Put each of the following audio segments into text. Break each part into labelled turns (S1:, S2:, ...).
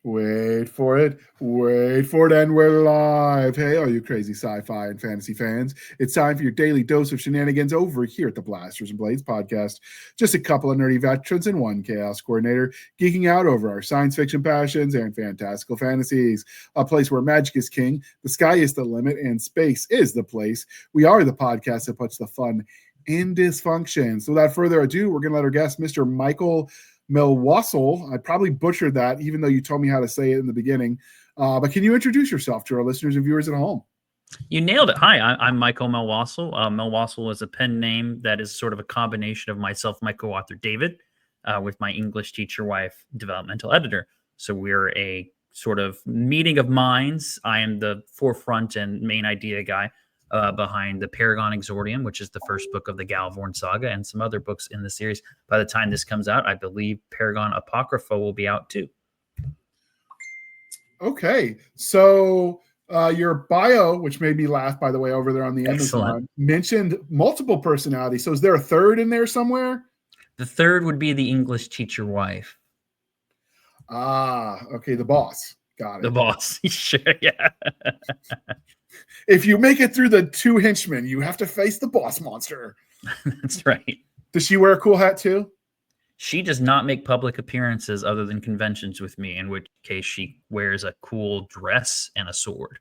S1: Wait for it. Wait for it. And we're live. Hey, all you crazy sci-fi and fantasy fans. It's time for your daily dose of shenanigans over here at the Blasters and Blades podcast. Just a couple of nerdy veterans and one chaos coordinator geeking out over our science fiction passions and fantastical fantasies. A place where magic is king, the sky is the limit, and space is the place. We are the podcast that puts the fun in dysfunction. So without further ado, we're going to let our guest, Mr. Mikel Melwasul. I probably butchered that, even though you told me how to say it in the beginning. But can you introduce yourself to our listeners and viewers at home?
S2: You nailed it. Hi, I'm Mikel Melwasul. Melwasul is a pen name that is sort of a combination of myself, my co-author David, with my English teacher wife, developmental editor. So we're a sort of meeting of minds. I am the forefront and main idea guy behind the Paragon Exordium, which is the first book of the Galvorn Saga, and some other books in the series. By the time this comes out, I believe Paragon Apocrypha will be out too.
S1: Okay, so your bio, which made me laugh, by the way, over there on the Amazon, mentioned multiple personalities. So is there a third in there somewhere?
S2: The third would be the English teacher wife.
S1: Okay, the boss. Got it.
S2: The boss. Sure, yeah.
S1: If you make it through the two henchmen, you have to face the boss monster.
S2: That's right.
S1: Does she wear a cool hat too?
S2: She does not make public appearances other than conventions with me, in which case she wears a cool dress and a sword.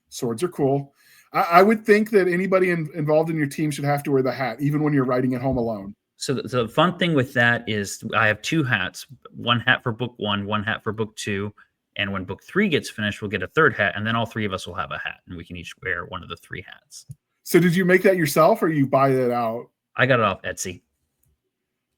S1: Swords are cool. I would think that anybody involved in your team should have to wear the hat, even when you're writing at home alone.
S2: So the fun thing with that is I have two hats, one hat for book one hat for book two. And when book 3 gets finished, we'll get a third hat, and then all three of us will have a hat, and we can each wear one of the 3 hats.
S1: So did you make that yourself, or you buy it out?
S2: I got it off Etsy.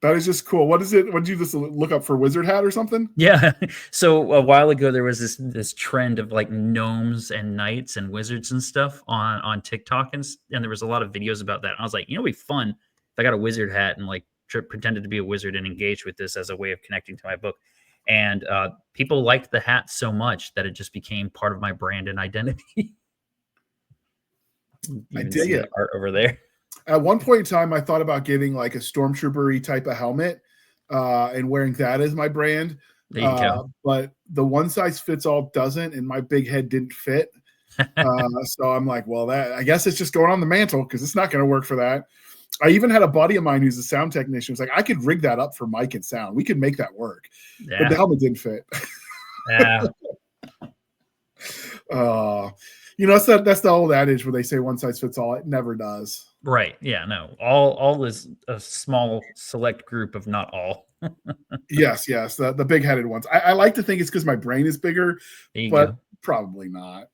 S1: That is just cool. What is it? What did you just look up for, wizard hat or something?
S2: Yeah. So a while ago, there was this trend of like gnomes and knights and wizards and stuff on TikTok, and there was a lot of videos about that. And I was like, it'd be fun if I got a wizard hat and like pretended to be a wizard and engaged with this as a way of connecting to my book. And people liked the hat so much that it just became part of my brand and identity.
S1: I dig it.
S2: Art over there.
S1: At one point in time, I thought about getting like a stormtrooper-y type of helmet and wearing that as my brand.
S2: There you go.
S1: But the one size fits all doesn't, and my big head didn't fit. So I'm like, well, I guess it's just going on the mantle because it's not going to work for that. I even had a buddy of mine who's a sound technician. Who's like, I could rig that up for mic and sound. We could make that work. Yeah. But the helmet didn't fit.
S2: Yeah.
S1: That's the old adage where they say one size fits all. It never does.
S2: Right. Yeah. No. All is a small select group of not all.
S1: Yes. The big-headed ones. I like to think it's because my brain is bigger, but probably not.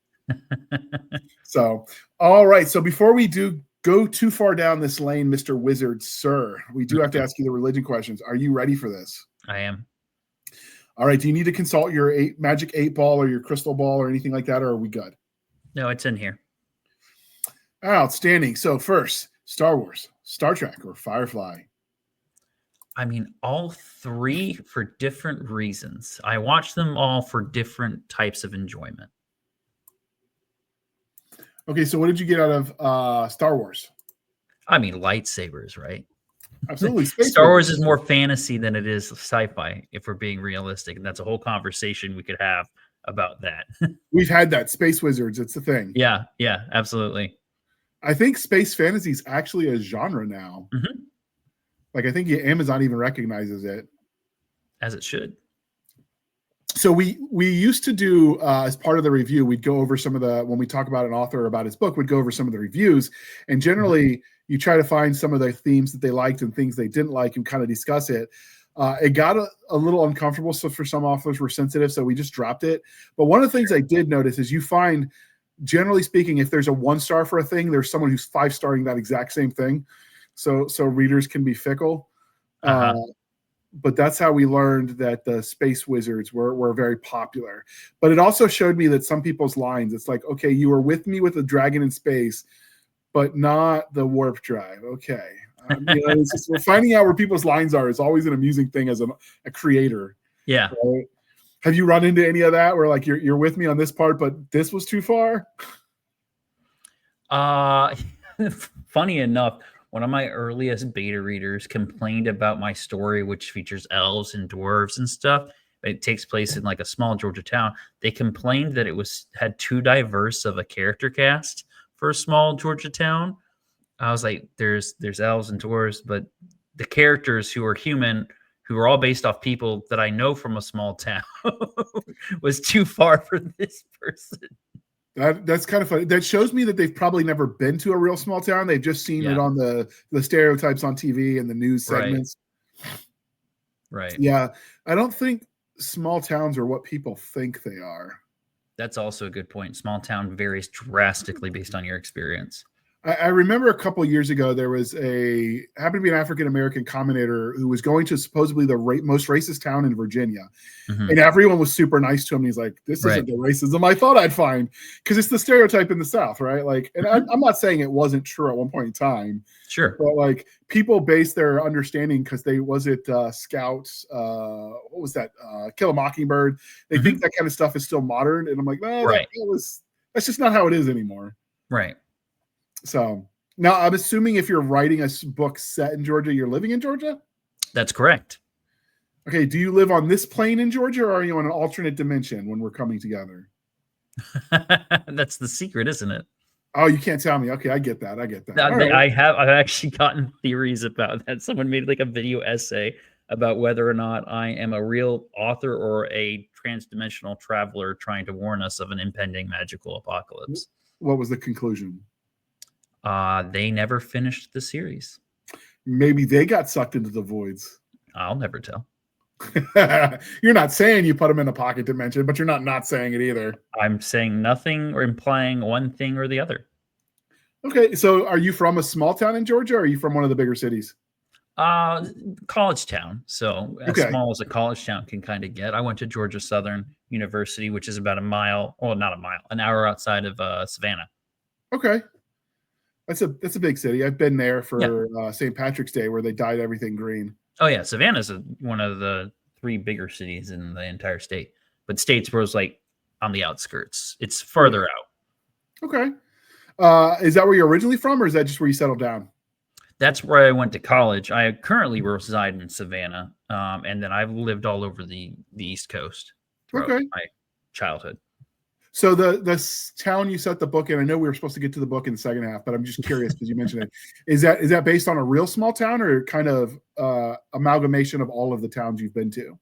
S1: So, all right. So before we do go too far down this lane, Mr. Wizard, sir, we do have to ask you the religion questions. Are you ready for this?
S2: I am.
S1: All right. Do you need to consult your magic 8-ball or your crystal ball or anything like that, or are we good?
S2: No, it's in here.
S1: Outstanding. So first, Star Wars, Star Trek, or Firefly?
S2: I mean, all 3 for different reasons. I watch them all for different types of enjoyment.
S1: Okay, so what did you get out of Star Wars?
S2: I mean, lightsabers, right?
S1: Absolutely.
S2: Star Wars is more fantasy than it is sci-fi, if we're being realistic. And that's a whole conversation we could have about that.
S1: We've had that. Space wizards, it's the thing.
S2: Yeah, absolutely.
S1: I think space fantasy is actually a genre now.
S2: Mm-hmm.
S1: Like, I think Amazon even recognizes it.
S2: As it should.
S1: So we used to do, as part of the review, we'd go over some of when we talk about an author or about his book, we'd go over some of the reviews. And generally, you try to find some of the themes that they liked and things they didn't like and kind of discuss it. It got a little uncomfortable. So for some authors were sensitive, so we just dropped it. But one of the things I did notice is you find, generally speaking, if there's a 1-star for a thing, there's someone who's 5-starring that exact same thing. So readers can be fickle. But that's how we learned that the space wizards were very popular. But it also showed me that some people's lines, it's like, okay, you were with me with the dragon in space, but not the warp drive. Okay. It's just, we're finding out where people's lines are is always an amusing thing as a creator.
S2: Yeah.
S1: Right? Have you run into any of that where like you're with me on this part, but this was too far?
S2: Funny enough, one of my earliest beta readers complained about my story, which features elves and dwarves and stuff, It takes place in like a small Georgia town. They complained that it had too diverse of a character cast for a small Georgia town. I was like, there's elves and dwarves, but the characters who are human, who are all based off people that I know from a small town, was too far for this person.
S1: That's kind of funny. That shows me that they've probably never been to a real small town. They've just seen it on the stereotypes on TV and the news segments.
S2: Right.
S1: Yeah. I don't think small towns are what people think they are.
S2: That's also a good point. Small town varies drastically based on your experience.
S1: I remember a couple of years ago, there was happened to be an African-American commentator who was going to supposedly the most racist town in Virginia.
S2: Mm-hmm.
S1: And everyone was super nice to him. And he's like, this isn't the racism I thought I'd find. Because it's the stereotype in the South, right? Like, and I'm not saying it wasn't true at one point in time.
S2: Sure.
S1: But like people base their understanding because Scouts, what was that? Kill a Mockingbird. They think that kind of stuff is still modern. And I'm like, no, that's just not how it is anymore.
S2: Right.
S1: So now I'm assuming if you're writing a book set in Georgia, you're living in Georgia?
S2: That's correct.
S1: Okay. Do you live on this plane in Georgia, or are you on an alternate dimension when we're coming together?
S2: That's the secret, isn't it?
S1: Oh, you can't tell me. Okay. I get that.
S2: I've actually gotten theories about that. Someone made like a video essay about whether or not I am a real author or a transdimensional traveler trying to warn us of an impending magical apocalypse.
S1: What was the conclusion?
S2: They never finished the series.
S1: Maybe they got sucked into the voids.
S2: I'll never tell.
S1: You're not saying you put them in a pocket dimension, but you're not saying it either.
S2: I'm saying nothing or implying one thing or the other.
S1: Okay, so are you from a small town in Georgia, or are you from one of the bigger cities?
S2: College town. So as small as a college town can kind of get. I went to Georgia Southern University, which is about an hour outside of Savannah.
S1: Okay. That's a big city. I've been there for St. Patrick's Day, where they dyed everything green.
S2: Oh yeah, Savannah's one of the 3 bigger cities in the entire state. But Statesboro's like on the outskirts. It's further out.
S1: Okay. Is that where you're originally from, or is that just where you settled down?
S2: That's where I went to college. I currently reside in Savannah, and then I've lived all over the East Coast throughout my childhood.
S1: So the town you set the book in, I know we were supposed to get to the book in the second half, but I'm just curious because you mentioned it. Is that based on a real small town, or kind of amalgamation of all of the towns you've been to?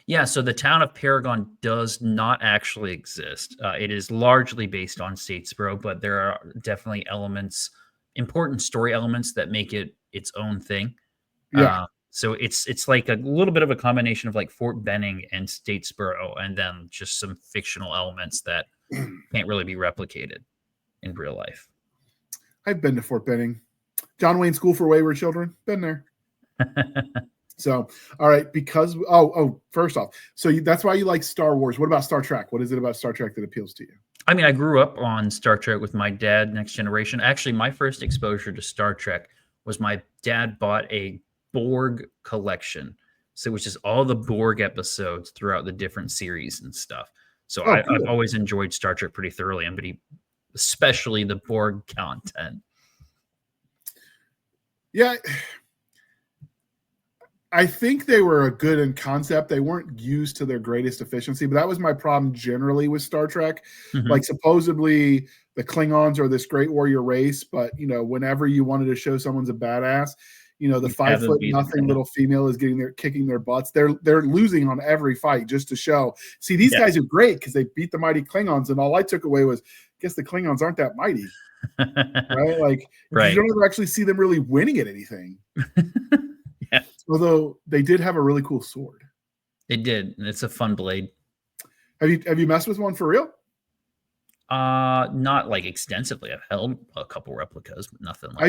S2: Yeah, so the town of Paragon does not actually exist. It is largely based on Statesboro, but there are definitely important story elements that make it its own thing.
S1: Yeah.
S2: So it's like a little bit of a combination of like Fort Benning and Statesboro, and then just some fictional elements that can't really be replicated in real life.
S1: I've been to Fort Benning. John Wayne School for Wayward Children. Been there. So, all right, because first off, so that's why you like Star Wars. What about Star Trek? What is it about Star Trek that appeals to you?
S2: I mean, I grew up on Star Trek with my dad, Next Generation. Actually, my first exposure to Star Trek was my dad bought a Borg collection. So which is all the Borg episodes throughout the different series and stuff. So I've always enjoyed Star Trek pretty thoroughly, especially the Borg content.
S1: Yeah. I think they were a good in concept. They weren't used to their greatest efficiency, but that was my problem generally with Star Trek. Mm-hmm. Like supposedly the Klingons are this great warrior race, but whenever you wanted to show someone's a badass, the 5'0" little female is kicking their butts. They're losing on every fight just to show. See, these guys are great because they beat the mighty Klingons, and all I took away was, I guess the Klingons aren't that mighty, right? Like you don't ever actually see them really winning at anything.
S2: Yeah.
S1: Although they did have a really cool sword.
S2: They did, and it's a fun blade.
S1: Have you messed with one for real?
S2: Not like extensively. I've held a couple replicas, but nothing like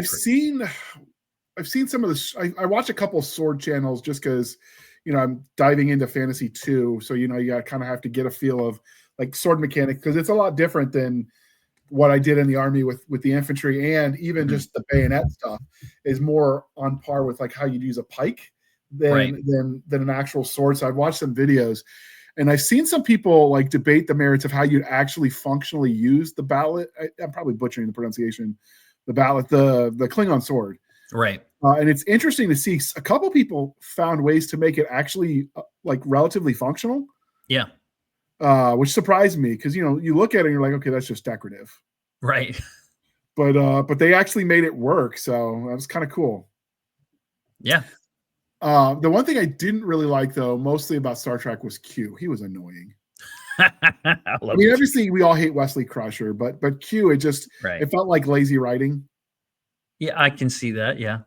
S1: I've seen some of this. I watch a couple sword channels just because, I'm diving into fantasy too. So, you kind of have to get a feel of like sword mechanic, because it's a lot different than what I did in the army with the infantry, and even just the bayonet stuff is more on par with like how you'd use a pike than an actual sword. So I've watched some videos, and I've seen some people like debate the merits of how you'd actually functionally use the mallet. I'm probably butchering the pronunciation. The mallet, the Klingon sword.
S2: Right.
S1: And it's interesting to see a couple people found ways to make it actually like relatively functional.
S2: Yeah.
S1: Which surprised me because you look at it and you're like, okay, that's just decorative.
S2: Right.
S1: But they actually made it work, so that was kind of cool.
S2: Yeah.
S1: The one thing I didn't really like though, mostly about Star Trek, was Q. He was annoying. I mean, obviously we all hate Wesley Crusher, but Q, it felt like lazy writing.
S2: Yeah, I can see that. Yeah.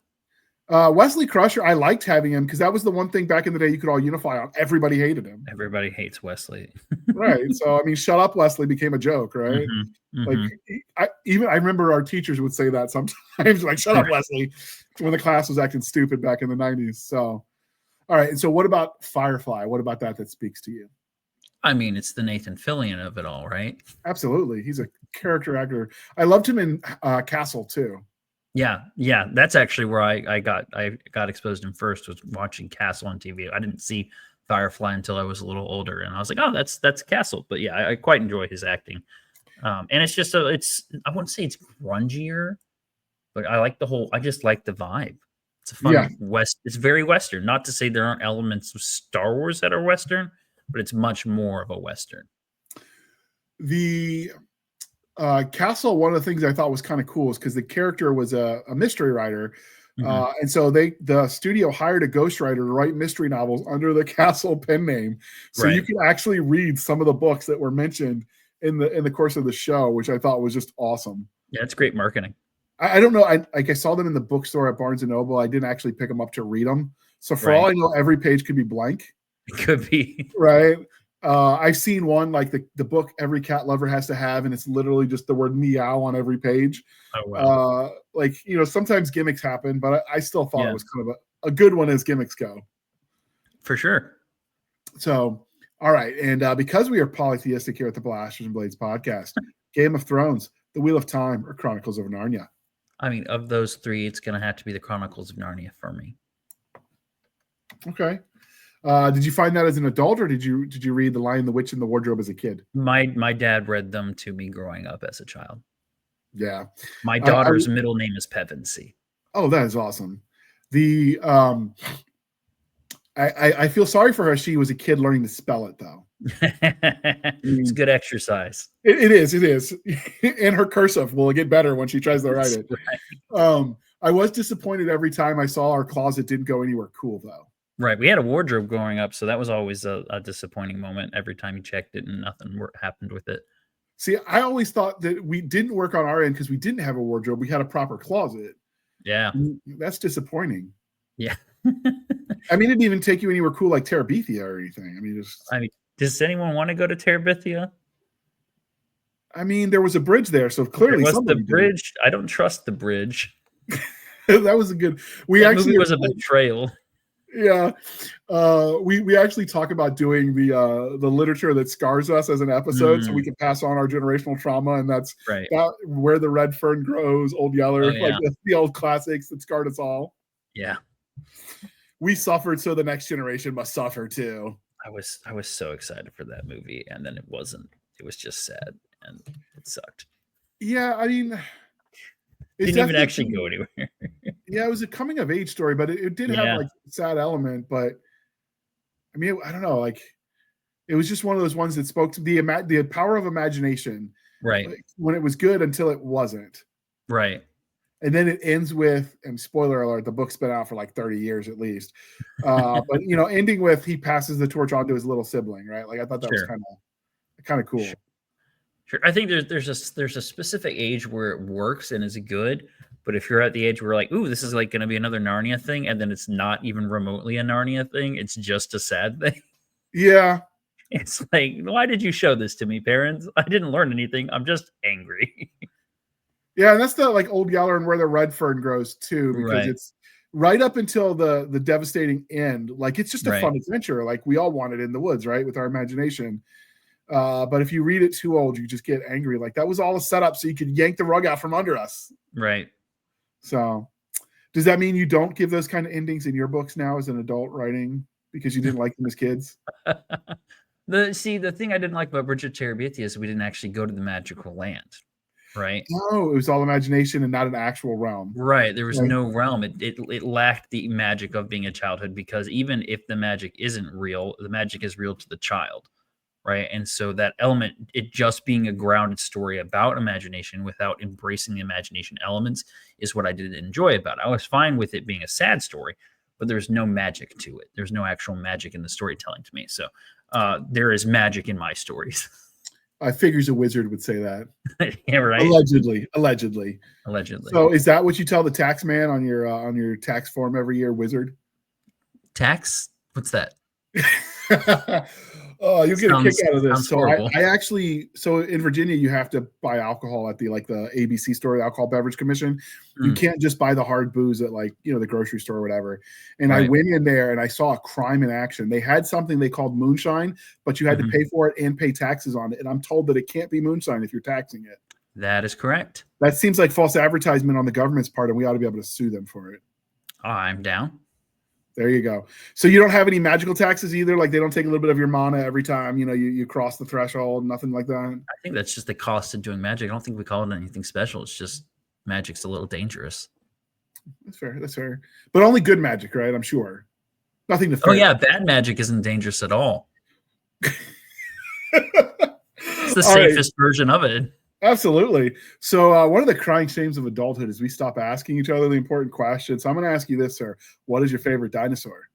S1: Wesley Crusher, I liked having him because that was the one thing back in the day you could all unify on. Everybody hated him.
S2: Everybody hates Wesley.
S1: Right. So I mean, shut up, Wesley became a joke, right?
S2: Mm-hmm.
S1: Like I remember our teachers would say that sometimes, like, shut up, Wesley, when the class was acting stupid back in the 90s. So all right. And so what about Firefly? What about that speaks to you?
S2: I mean, it's the Nathan Fillion of it all, right?
S1: Absolutely. He's a character actor. I loved him in Castle too.
S2: Yeah. That's actually where I got exposed to him first, was watching Castle on TV. I didn't see Firefly until I was a little older, and I was like, oh, that's Castle. But yeah, I quite enjoy his acting. And it's just I wouldn't say it's grungier, but I just like the vibe. It's a fun it's very Western. Not to say there aren't elements of Star Wars that are Western, but it's much more of a Western.
S1: The Castle, one of the things I thought was kind of cool is because the character was a mystery writer. And so the studio hired a ghostwriter to write mystery novels under the Castle pen name. So you can actually read some of the books that were mentioned in the course of the show, which I thought was just awesome.
S2: Yeah, it's great marketing.
S1: I don't know. I saw them in the bookstore at Barnes & Noble. I didn't actually pick them up to read them. So for all I know, every page could be blank.
S2: It could be.
S1: Right. I've seen one like the book Every Cat Lover Has to Have, and it's literally just the word meow on every page.
S2: Oh, wow.
S1: Like, sometimes gimmicks happen, but I still thought it was kind of a good one as gimmicks go.
S2: For sure.
S1: So, all right. And because we are polytheistic here at the Blasters and Blades podcast, Game of Thrones, The Wheel of Time, or Chronicles of Narnia?
S2: I mean, of those three, it's going to have to be the Chronicles of Narnia for me.
S1: Okay. Did you find that as an adult, or did you read The Lion, the Witch, and the Wardrobe as a kid?
S2: My dad read them to me growing up as a child.
S1: Yeah.
S2: My daughter's middle name is Pevensey.
S1: Oh, that is awesome. The I feel sorry for her. She was a kid learning to spell it, though.
S2: It's good exercise.
S1: It is. And her cursive will get better when she tries to write it. Right. I was disappointed every time I saw our closet didn't go anywhere cool, though.
S2: Right. We had a wardrobe growing up, so that was always a disappointing moment every time you checked it and nothing happened with it.
S1: See, I always thought that we didn't work on our end because we didn't have a wardrobe. We had a proper closet.
S2: Yeah.
S1: That's disappointing.
S2: Yeah.
S1: I mean, it didn't even take you anywhere cool like Terabithia or anything. I mean,
S2: does anyone want to go to Terabithia?
S1: I mean, there was a bridge there, so clearly
S2: the bridge. I don't trust the bridge.
S1: That was a good.
S2: That movie was a betrayal.
S1: Yeah, we actually talk about doing the literature that scars us as an episode, so we can pass on our generational trauma, and that's Where the Red Fern Grows, Old Yeller, like the old classics that scarred us all.
S2: Yeah,
S1: we suffered, so the next generation must suffer too.
S2: I was so excited for that movie, and then it wasn't. It was just sad, and it sucked.
S1: Yeah, I mean,
S2: it didn't even actually go anywhere.
S1: Yeah, it was a coming of age story, but it did have like a sad element. But I mean, I don't know, like it was just one of those ones that spoke to the power of imagination,
S2: right?
S1: Like, when it was good until it wasn't,
S2: right?
S1: And then it ends with, and spoiler alert, the book's been out for like 30 years at least. But ending with he passes the torch on to his little sibling, right? Like I thought that was kind of cool.
S2: Sure. I think there's a specific age where it works and is good. But if you're at the age where like, ooh, this is like going to be another Narnia thing, and then it's not even remotely a Narnia thing, it's just a sad thing.
S1: Yeah.
S2: It's like, why did you show this to me, parents? I didn't learn anything. I'm just angry.
S1: Yeah, and that's the like Old Yeller and Where the Red Fern Grows too, because it's right up until the devastating end. Like it's just a fun adventure. Like we all wanted in the woods, right? With our imagination. But if you read it too old, you just get angry. Like that was all a setup so you could yank the rug out from under us.
S2: Right.
S1: So does that mean you don't give those kind of endings in your books now as an adult writing because you didn't like them as kids?
S2: The thing I didn't like about Bridge of Terabithia is we didn't actually go to the magical land. right?
S1: Oh, it was all imagination and not an actual realm.
S2: Right. There was
S1: Right.
S2: no realm. It lacked the magic of being a childhood, because even if the magic isn't real, the magic is real to the child. Right. And so that element, it just being a grounded story about imagination without embracing the imagination elements, is what I did enjoy about it. I was fine with it being a sad story, but there's no magic to it. There's no actual magic in the storytelling to me. So there is magic in my stories.
S1: I figures a wizard would say that.
S2: Yeah, right.
S1: Allegedly.
S2: Allegedly.
S1: So is that what you tell the tax man on your tax form every year, wizard?
S2: Tax? What's that?
S1: Oh, you'll get a kick out of this. So
S2: horrible.
S1: I actually, so in Virginia, you have to buy alcohol at the ABC store, the Alcohol Beverage Commission. You can't just buy the hard booze at the grocery store or whatever. And I went in there and I saw a crime in action. They had something they called moonshine, but you had to pay for it and pay taxes on it. And I'm told that it can't be moonshine if you're taxing it.
S2: That is correct.
S1: That seems like false advertisement on the government's part, and we ought to be able to sue them for it.
S2: I'm down.
S1: There you go. So you don't have any magical taxes either? Like they don't take a little bit of your mana every time, you cross the threshold, nothing like that?
S2: I think that's just the cost of doing magic. I don't think we call it anything special. It's just magic's a little dangerous.
S1: That's fair. But only good magic, right? I'm sure. Nothing to fear.
S2: Oh, yeah. Bad magic isn't dangerous at all. It's the safest version of it.
S1: Absolutely. So one of the crying shames of adulthood is we stop asking each other the important questions. So I'm going to ask you this, sir. What is your favorite dinosaur?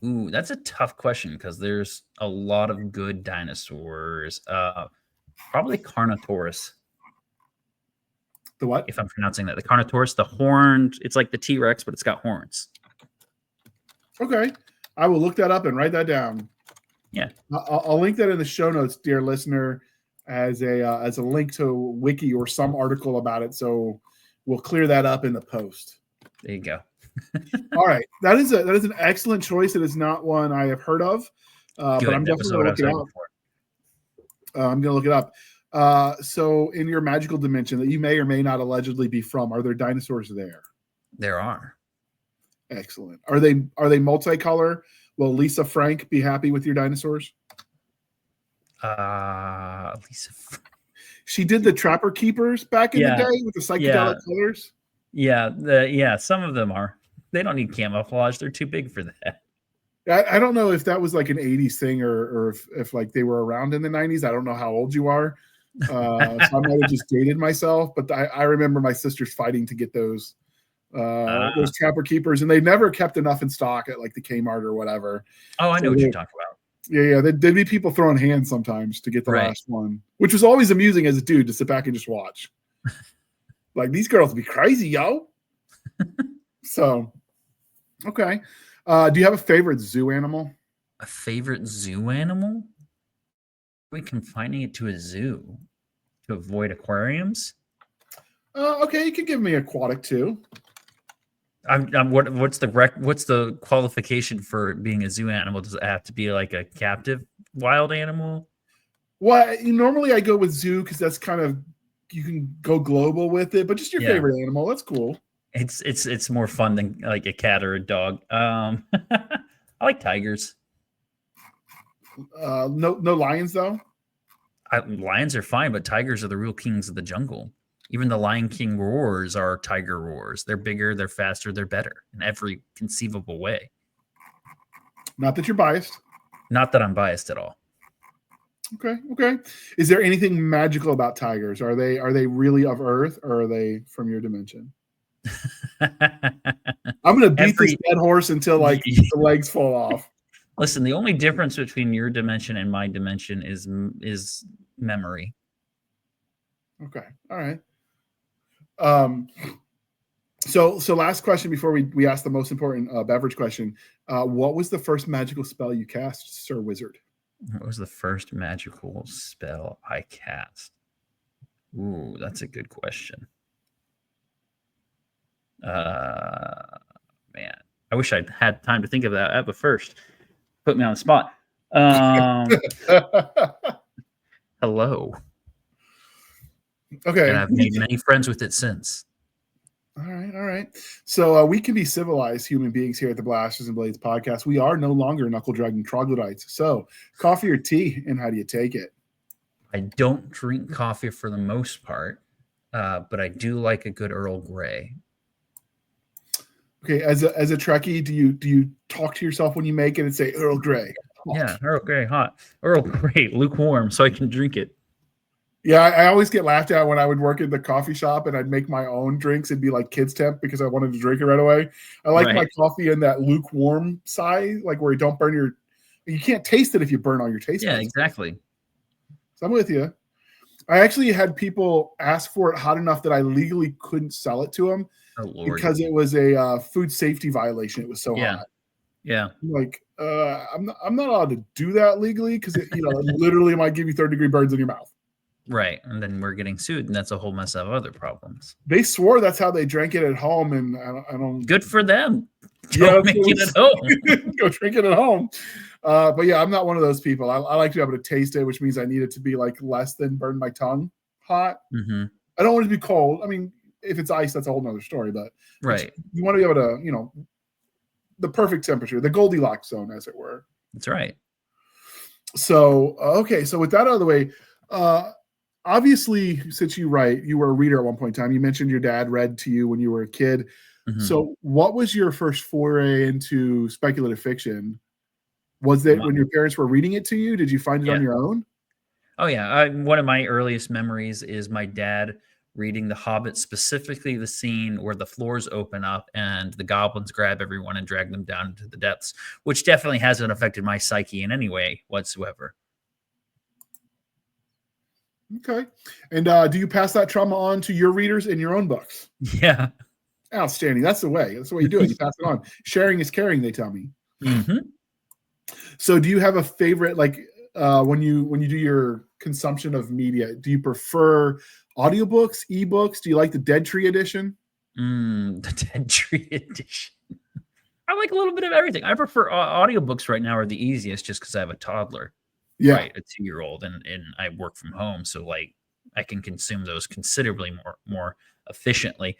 S2: Ooh, that's a tough question because there's a lot of good dinosaurs. Probably Carnotaurus.
S1: The what?
S2: If I'm pronouncing that. The Carnotaurus, the horned. It's like the T-Rex, but it's got horns.
S1: Okay. I will look that up and write that down.
S2: Yeah.
S1: I'll link that in the show notes, dear listener, as a link to wiki or some article about it. So we'll clear that up in the post.
S2: There you go.
S1: All right. That is an excellent choice. It is not one I have heard of, but I'm definitely going to look it up. I'm going to look it up. So in your magical dimension that you may or may not allegedly be from, are there dinosaurs there?
S2: There are.
S1: Excellent. Are they multicolor? Will Lisa Frank be happy with your dinosaurs?
S2: Lisa.
S1: She did the Trapper Keepers back in the day with the psychedelic colors.
S2: Yeah, some of them are. They don't need camouflage. They're too big for that.
S1: I don't know if that was like an 80s thing or if like they were around in the 90s. I don't know how old you are. So I might have just dated myself, but I remember my sisters fighting to get those Trapper Keepers, and they never kept enough in stock at like the Kmart or whatever.
S2: Oh, I know what you're talking about.
S1: Yeah. There'd be people throwing hands sometimes to get the last one, which was always amusing as a dude to sit back and just watch. Like, these girls be crazy, yo. So, okay. Do you have a favorite zoo animal?
S2: A favorite zoo animal? We confining it to a zoo to avoid aquariums?
S1: Okay, you can give me aquatic too.
S2: What's the qualification for being a zoo animal? Does it have to be like a captive wild animal?
S1: Well, normally I go with zoo because that's kind of, you can go global with it, but just your favorite animal. That's cool.
S2: It's more fun than like a cat or a dog. I like tigers.
S1: No lions though.
S2: Lions are fine, but tigers are the real kings of the jungle. Even the Lion King roars are tiger roars. They're bigger, they're faster, they're better in every conceivable way.
S1: Not that you're biased.
S2: Not that I'm biased at all.
S1: Okay. Is there anything magical about tigers? Are they really of Earth, or are they from your dimension? I'm going to beat this dead horse until like the legs fall off.
S2: Listen, the only difference between your dimension and my dimension is memory.
S1: Okay. All right. So last question before we ask the most important beverage question. What was the first magical spell you cast, Sir Wizard?
S2: What was the first magical spell I cast? Ooh, that's a good question. Man, I wish I'd had time to think of that. But first, put me on the spot. Hello.
S1: Okay.
S2: And I've made many friends with it since.
S1: All right. So we can be civilized human beings here at the Blasters and Blades podcast. We are no longer knuckle-dragging troglodytes. So coffee or tea, and how do you take it?
S2: I don't drink coffee for the most part. but I do like a good Earl Grey.
S1: Okay, as a Trekkie, do you talk to yourself when you make it and say Earl Grey?
S2: Yeah, Earl Grey hot. Earl Grey lukewarm, so I can drink it.
S1: Yeah, I always get laughed at when I would work at the coffee shop and I'd make my own drinks and be like kids temp because I wanted to drink it right away. I like my coffee in that lukewarm side, like where you don't burn you can't taste it if you burn all your taste buds.
S2: Yeah, exactly.
S1: So I'm with you. I actually had people ask for it hot enough that I legally couldn't sell it to them because it was a food safety violation. It was so hot.
S2: Yeah.
S1: Like, I'm not allowed to do that legally because it literally might give you 3rd-degree burns in your mouth.
S2: Right, and then we're getting sued, and that's a whole mess of other problems.
S1: They swore that's how they drank it at home, and I don't.
S2: Good for them. Don't make it at home.
S1: Go drink it at home. But yeah, I'm not one of those people. I like to be able to taste it, which means I need it to be like less than burn my tongue hot.
S2: Mm-hmm.
S1: I don't want it to be cold. I mean, if it's ice, that's a whole nother story. But
S2: right,
S1: you want to be able to, the perfect temperature, the Goldilocks zone, as it were.
S2: That's right.
S1: So okay, so with that out of the way, obviously, since you write, you were a reader at one point in time. You mentioned your dad read to you when you were a kid. Mm-hmm. So what was your first foray into speculative fiction? Was it when your parents were reading it to you? Did you find it on your own?
S2: Oh, yeah. One of my earliest memories is my dad reading The Hobbit, specifically the scene where the floors open up and the goblins grab everyone and drag them down into the depths, which definitely hasn't affected my psyche in any way whatsoever.
S1: Okay. And do you pass that trauma on to your readers in your own books?
S2: Yeah.
S1: Outstanding. That's the way. That's the way you do it. You pass it on. Sharing is caring, they tell me.
S2: Mm-hmm.
S1: So do you have a favorite, like when you do your consumption of media, do you prefer audiobooks, ebooks? Do you like the Dead Tree edition?
S2: The Dead Tree edition. I like a little bit of everything. I prefer audiobooks right now are the easiest just because I have a toddler.
S1: Yeah.
S2: Right, a 2-year-old, and I work from home, so like I can consume those considerably more efficiently,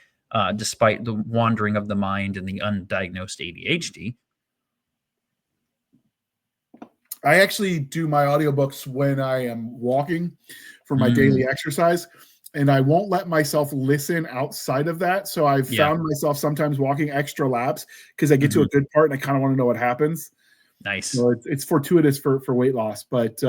S2: despite the wandering of the mind and the undiagnosed ADHD.
S1: I actually do my audiobooks when I am walking for my daily exercise, and I won't let myself listen outside of that. So I've found myself sometimes walking extra laps because I get to a good part and I kind of want to know what happens.
S2: Nice.
S1: So it's fortuitous for weight loss, but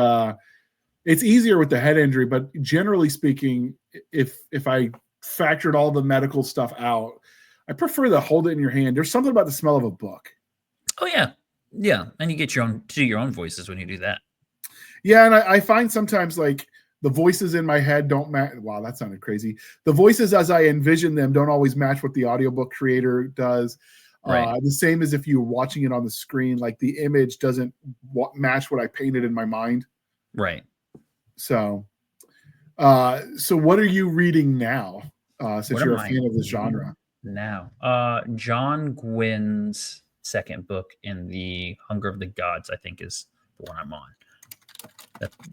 S1: it's easier with the head injury. But generally speaking, if I factored all the medical stuff out, I prefer to hold it in your hand. There's something about the smell of a book.
S2: Oh yeah, yeah, and you get your own voices when you do that.
S1: Yeah, and I find sometimes like the voices in my head don't match. Wow, that sounded crazy. The voices as I envision them don't always match what the audiobook creator does. Right. The same as if you're watching it on the screen, like the image doesn't match what I painted in my mind.
S2: Right.
S1: So what are you reading now? Since you're a fan of this genre
S2: now, John Gwynn's second book in the Hunger of the Gods, I think, is the one I'm on.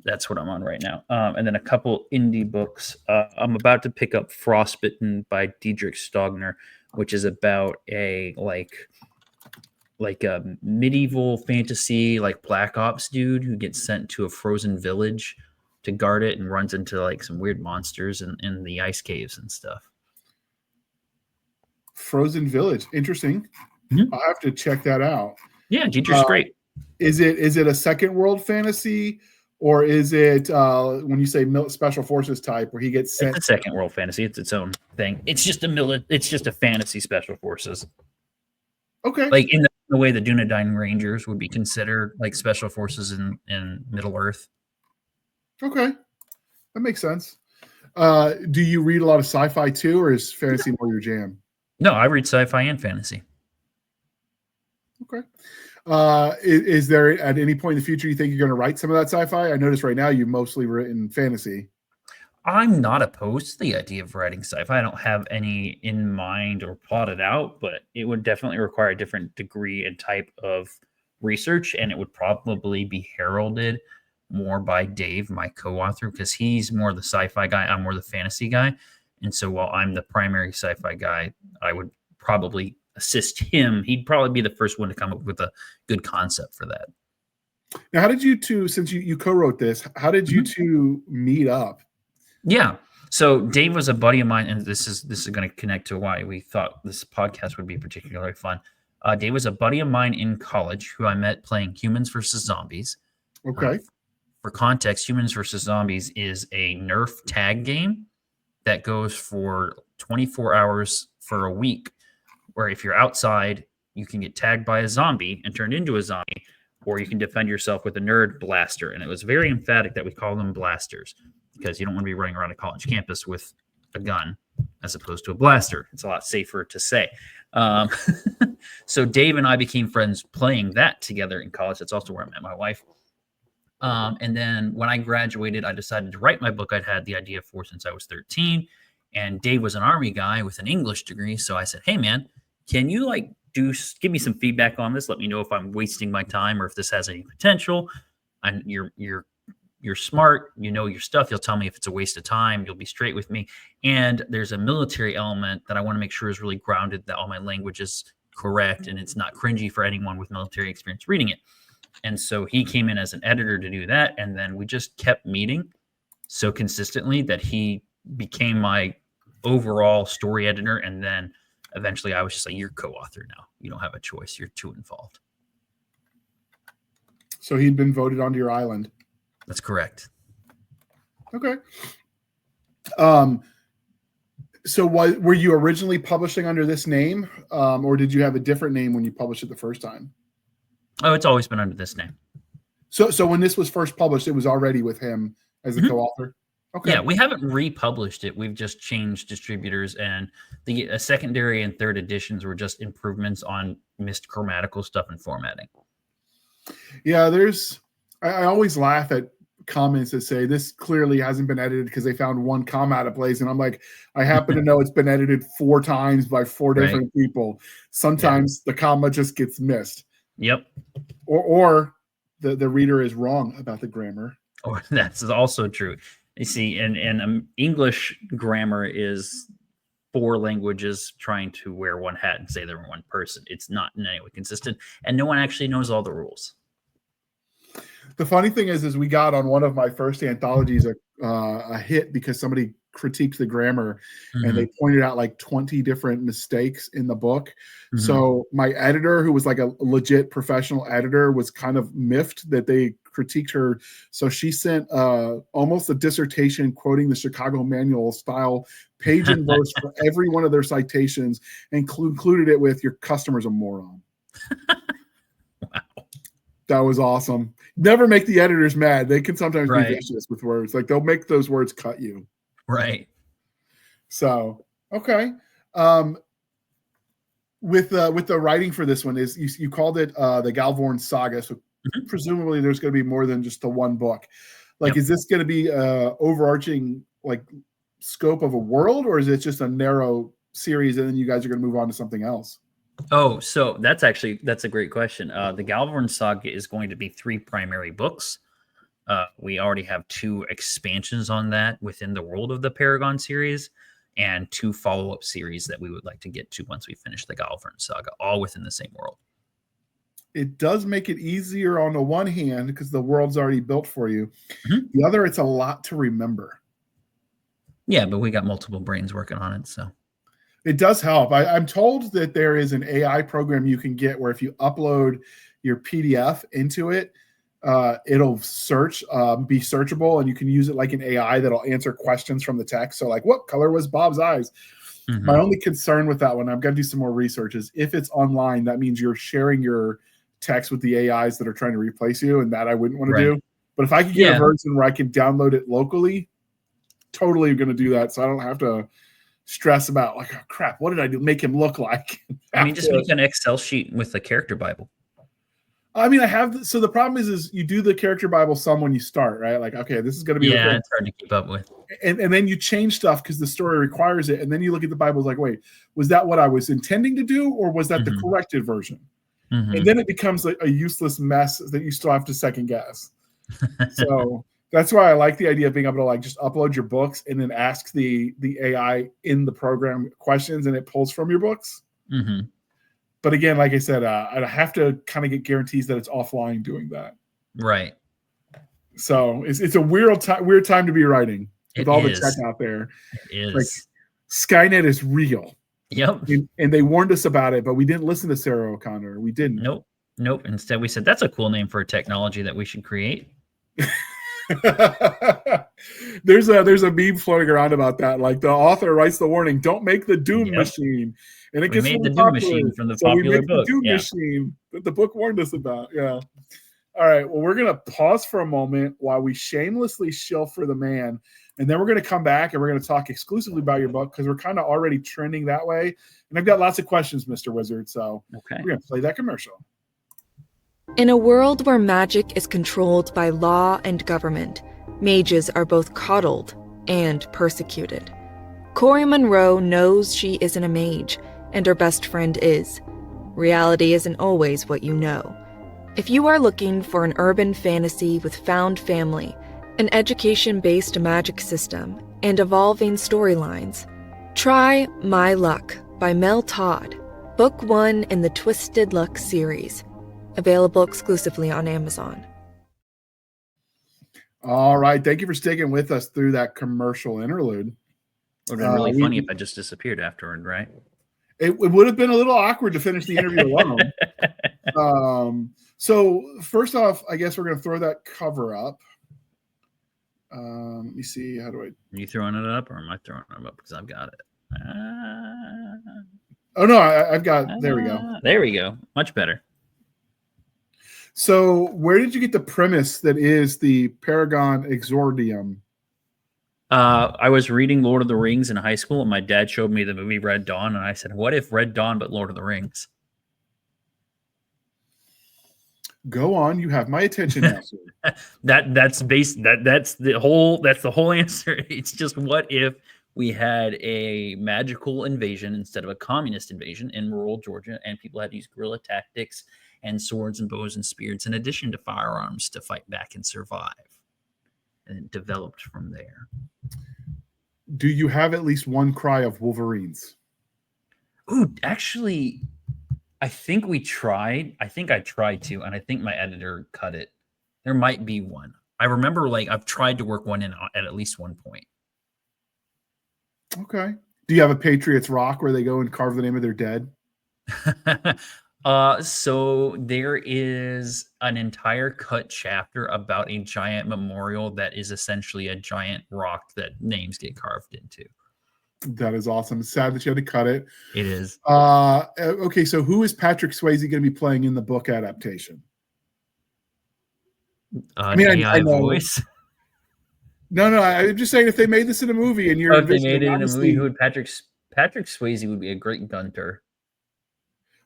S2: That's what I'm on right now. And then a couple indie books. I'm about to pick up Frostbitten by Diedrich Stogner, which is about a like a medieval fantasy like Black Ops dude who gets sent to a frozen village to guard it and runs into like some weird monsters in the ice caves and stuff.
S1: Frozen Village, interesting. Mm-hmm. I'll have to check that out.
S2: Yeah, Dietrich's great.
S1: Is it a second world fantasy, or is it when you say special forces type where he gets sent?
S2: It's a second world fantasy. It's its own thing. It's just a fantasy special forces.
S1: Okay.
S2: Like in the way the Dunedain Rangers would be considered like special forces in Middle Earth.
S1: Okay, that makes sense. Do you read a lot of sci-fi too, or is fantasy more your jam?
S2: No, I read sci-fi and fantasy.
S1: Okay. Is there at any point in the future you think you're going to write some of that sci-fi? I notice right now you've mostly written fantasy.
S2: I'm not opposed to the idea of writing sci-fi. I don't have any in mind or plotted out, but it would definitely require a different degree and type of research, and it would probably be heralded more by Dave, my co-author, because he's more the sci-fi guy. I'm more the fantasy guy. And so while I'm the primary sci-fi guy, I would probably assist him. He'd probably be the first one to come up with a good concept for that.
S1: Now, how did you two, since you co-wrote this, how did you two meet up?
S2: Yeah. So Dave was a buddy of mine, and this is going to connect to why we thought this podcast would be particularly fun. Dave was a buddy of mine in college who I met playing Humans versus Zombies.
S1: Okay.
S2: For context, Humans versus Zombies is a Nerf tag game that goes for 24 hours for a week, where if you're outside, you can get tagged by a zombie and turned into a zombie, or you can defend yourself with a nerd blaster. And it was very emphatic that we call them blasters because you don't want to be running around a college campus with a gun as opposed to a blaster. It's a lot safer to say. So Dave and I became friends playing that together in college. That's also where I met my wife. And then when I graduated, I decided to write my book I'd had the idea for since I was 13. And Dave was an Army guy with an English degree. So I said, hey, man, can you give me some feedback on this? Let me know if I'm wasting my time or if this has any potential. And you're smart, you know your stuff. You'll tell me if it's a waste of time. You'll be straight with me. And there's a military element that I want to make sure is really grounded, that all my language is correct and it's not cringy for anyone with military experience reading it. And so he came in as an editor to do that. And then we just kept meeting so consistently that he became my overall story editor. And then eventually I was just like, you're co-author now. You don't have a choice. You're too involved.
S1: So he'd been voted onto your island.
S2: That's correct.
S1: Okay. So were you originally publishing under this name, or did you have a different name when you published it the first time?
S2: Oh, it's always been under this name.
S1: So when this was first published, it was already with him as a co-author? Okay.
S2: Yeah, we haven't republished it. We've just changed distributors, and the secondary and third editions were just improvements on missed grammatical stuff and formatting.
S1: Yeah, I always laugh at comments that say this clearly hasn't been edited because they found one comma out of place, and I'm like, I happen to know it's been edited 4 times by 4 different people. Sometimes the comma just gets missed.
S2: Yep.
S1: Or the reader is wrong about the grammar.
S2: Or that's also true. You see, and English grammar is 4 languages trying to wear one hat and say they're one person. It's not in any way consistent, and no one actually knows all the rules.
S1: The funny thing is we got on one of my first anthologies a hit because somebody critiqued the grammar, and they pointed out like 20 different mistakes in the book. So my editor, who was like a legit professional editor, was kind of miffed that they critiqued her. So she sent almost a dissertation quoting the Chicago Manual style, page and verse for every one of their citations, and concluded it with, your customer's a moron.
S2: Wow.
S1: That was awesome. Never make the editors mad. They can sometimes be vicious with words. Like, they'll make those words cut you.
S2: Right.
S1: So, okay. With the writing for this one, is you called it the Galvorn Saga. So presumably there's going to be more than just the one book. Like, is this going to be overarching like scope of a world, or is it just a narrow series and then you guys are going to move on to something else?
S2: Oh, so that's a great question. The Galvorn Saga is going to be 3 primary books. We already have 2 expansions on that within the world of the Paragon series, and 2 follow-up series that we would like to get to once we finish the Galvorn Saga, all within the same world.
S1: It does make it easier on the one hand because the world's already built for you. The other, it's a lot to remember. Yeah,
S2: but we got multiple brains working on it, so.
S1: It does help. I'm told that there is an AI program you can get where if you upload your PDF into it, it'll be searchable, and you can use it like an AI that'll answer questions from the text. So like, what color was Bob's eyes? My only concern with that one, I've got to do some more research, is if it's online, that means you're sharing your text with the AIs that are trying to replace you, and that I wouldn't want to do. But if I could get a version where I can download it locally, totally going to do that, so I don't have to stress about like, oh, crap, what did I do? Make him look like.
S2: I mean, just make an Excel sheet with the character Bible.
S1: I mean, so the problem is you do the character Bible some when you start, right? Like, okay, this is going to be
S2: it's hard to keep up with.
S1: And then you change stuff because the story requires it. And then you look at the Bible, like, wait, was that what I was intending to do, or was that the corrected version? And then it becomes like a useless mess that you still have to second guess. So that's why I like the idea of being able to like just upload your books and then ask the AI in the program questions, and it pulls from your books. But again, like I said, I'd have to kind of get guarantees that it's offline doing that.
S2: Right.
S1: So it's a weird time to be writing. with
S2: It
S1: all the
S2: is.
S1: tech out there.
S2: It
S1: It's like
S2: is.
S1: Skynet is real.
S2: Yep.
S1: And they warned us about it, but we didn't listen to Sarah O'Connor. We didn't.
S2: Nope. Nope. Instead, we said that's a cool name for a technology that we should create.
S1: There's a meme floating around about that. Like the author writes the warning, "Don't make the Doom
S2: Yep.
S1: machine," and it
S2: We
S1: gets
S2: made
S1: really
S2: the Doom
S1: popular.
S2: machine from the
S1: So we
S2: popular
S1: make
S2: book.
S1: the Doom
S2: Yeah.
S1: machine that the book warned us about. Yeah. All right. Well, we're gonna pause for a moment while we shamelessly shill for the man, and then we're gonna come back and we're gonna talk exclusively about your book because we're kind of already trending that way. And I've got lots of questions, Mr. Wizard. So
S2: Okay.
S1: we're gonna play that commercial.
S3: In a world where magic is controlled by law and government, mages are both coddled and persecuted. Corey Monroe knows she isn't a mage, and her best friend is. Reality isn't always what you know. If you are looking for an urban fantasy with found family, an education-based magic system, and evolving storylines, try My Luck by Mel Todd, book 1 in the Twisted Luck series. Available exclusively on Amazon.
S1: All right. Thank you for sticking with us through that commercial interlude.
S2: It would have been really funny if I just disappeared afterward, right?
S1: It would have been a little awkward to finish the interview alone. So first off, I guess we're going to throw that cover up. Let me see. How do I?
S2: Are you throwing it up or am I throwing it up? Because I've got it.
S1: Oh, no, I've got. There we go.
S2: There we go. Much better.
S1: So where did you get the premise that is the Paragon Exordium?
S2: I was reading Lord of the Rings in high school, and my dad showed me the movie Red Dawn, and I said, "What if Red Dawn but Lord of the Rings?"
S1: Go on, you have my attention now, sir.
S2: That's the whole answer. It's just what if we had a magical invasion instead of a communist invasion in rural Georgia, and people had to use guerrilla tactics and swords and bows and spears in addition to firearms to fight back and survive. And it developed from there.
S1: Do you have at least one cry of Wolverines?
S2: Ooh, actually, I think we tried. I think I tried to, and I think my editor cut it. There might be one. I remember I've tried to work one in at least one point.
S1: Okay. Do you have a Patriots Rock where they go and carve the name of their dead?
S2: So there is an entire cut chapter about a giant memorial that is essentially a giant rock that names get carved into.
S1: That is awesome. It's sad that you had to cut it.
S2: It is.
S1: Okay, so who is Patrick Swayze going to be playing in the book adaptation?
S2: I know. Voice.
S1: No, I'm just saying if they made this in a movie and you're
S2: if they made it in a movie, who would Patrick Swayze would be a great Gunter.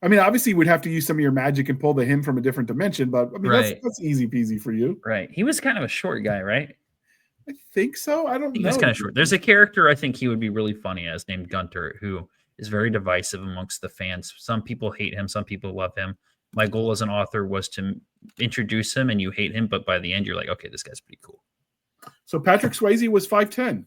S1: I mean, obviously, we'd have to use some of your magic and pull him from a different dimension, but I mean, that's easy peasy for you.
S2: Right. He was kind of a short guy, right?
S1: I think so. I don't know.
S2: He was kind of short. There's a character I think he would be really funny as named Gunter, who is very divisive amongst the fans. Some people hate him. Some people love him. My goal as an author was to introduce him and you hate him, but by the end, you're like, okay, this guy's pretty cool.
S1: So Patrick Swayze was 5'10".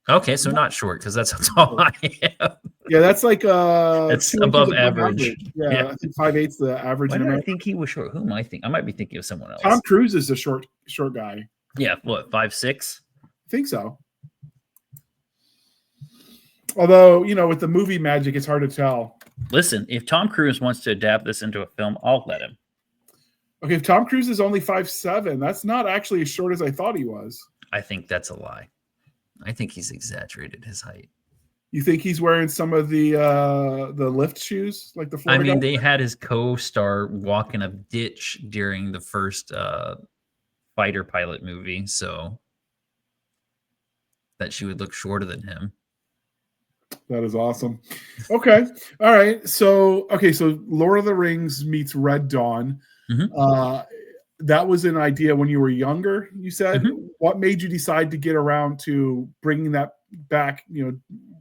S2: Okay, so not short because that's how tall I am.
S1: Yeah, that's like
S2: it's above average.
S1: Yeah, I think 5'8's the average.
S2: Why do I think he was short? Who am I thinking? I might be thinking of someone else.
S1: Tom Cruise is a short guy.
S2: Yeah, what, 5'6"?
S1: I think so. Although, with the movie magic, it's hard to tell.
S2: Listen, if Tom Cruise wants to adapt this into a film, I'll let him.
S1: Okay, if Tom Cruise is only 5'7", that's not actually as short as I thought he was.
S2: I think that's a lie. I think he's exaggerated his height.
S1: You think he's wearing some of the lift shoes, like the Florida guy?
S2: They had his co-star walk in a ditch during the first fighter pilot movie, so that she would look shorter than him.
S1: That is awesome. Okay. All right. So Lord of the Rings meets Red Dawn.
S2: Mm-hmm.
S1: That was an idea when you were younger, you said.
S2: Mm-hmm.
S1: What made you decide to get around to bringing that back,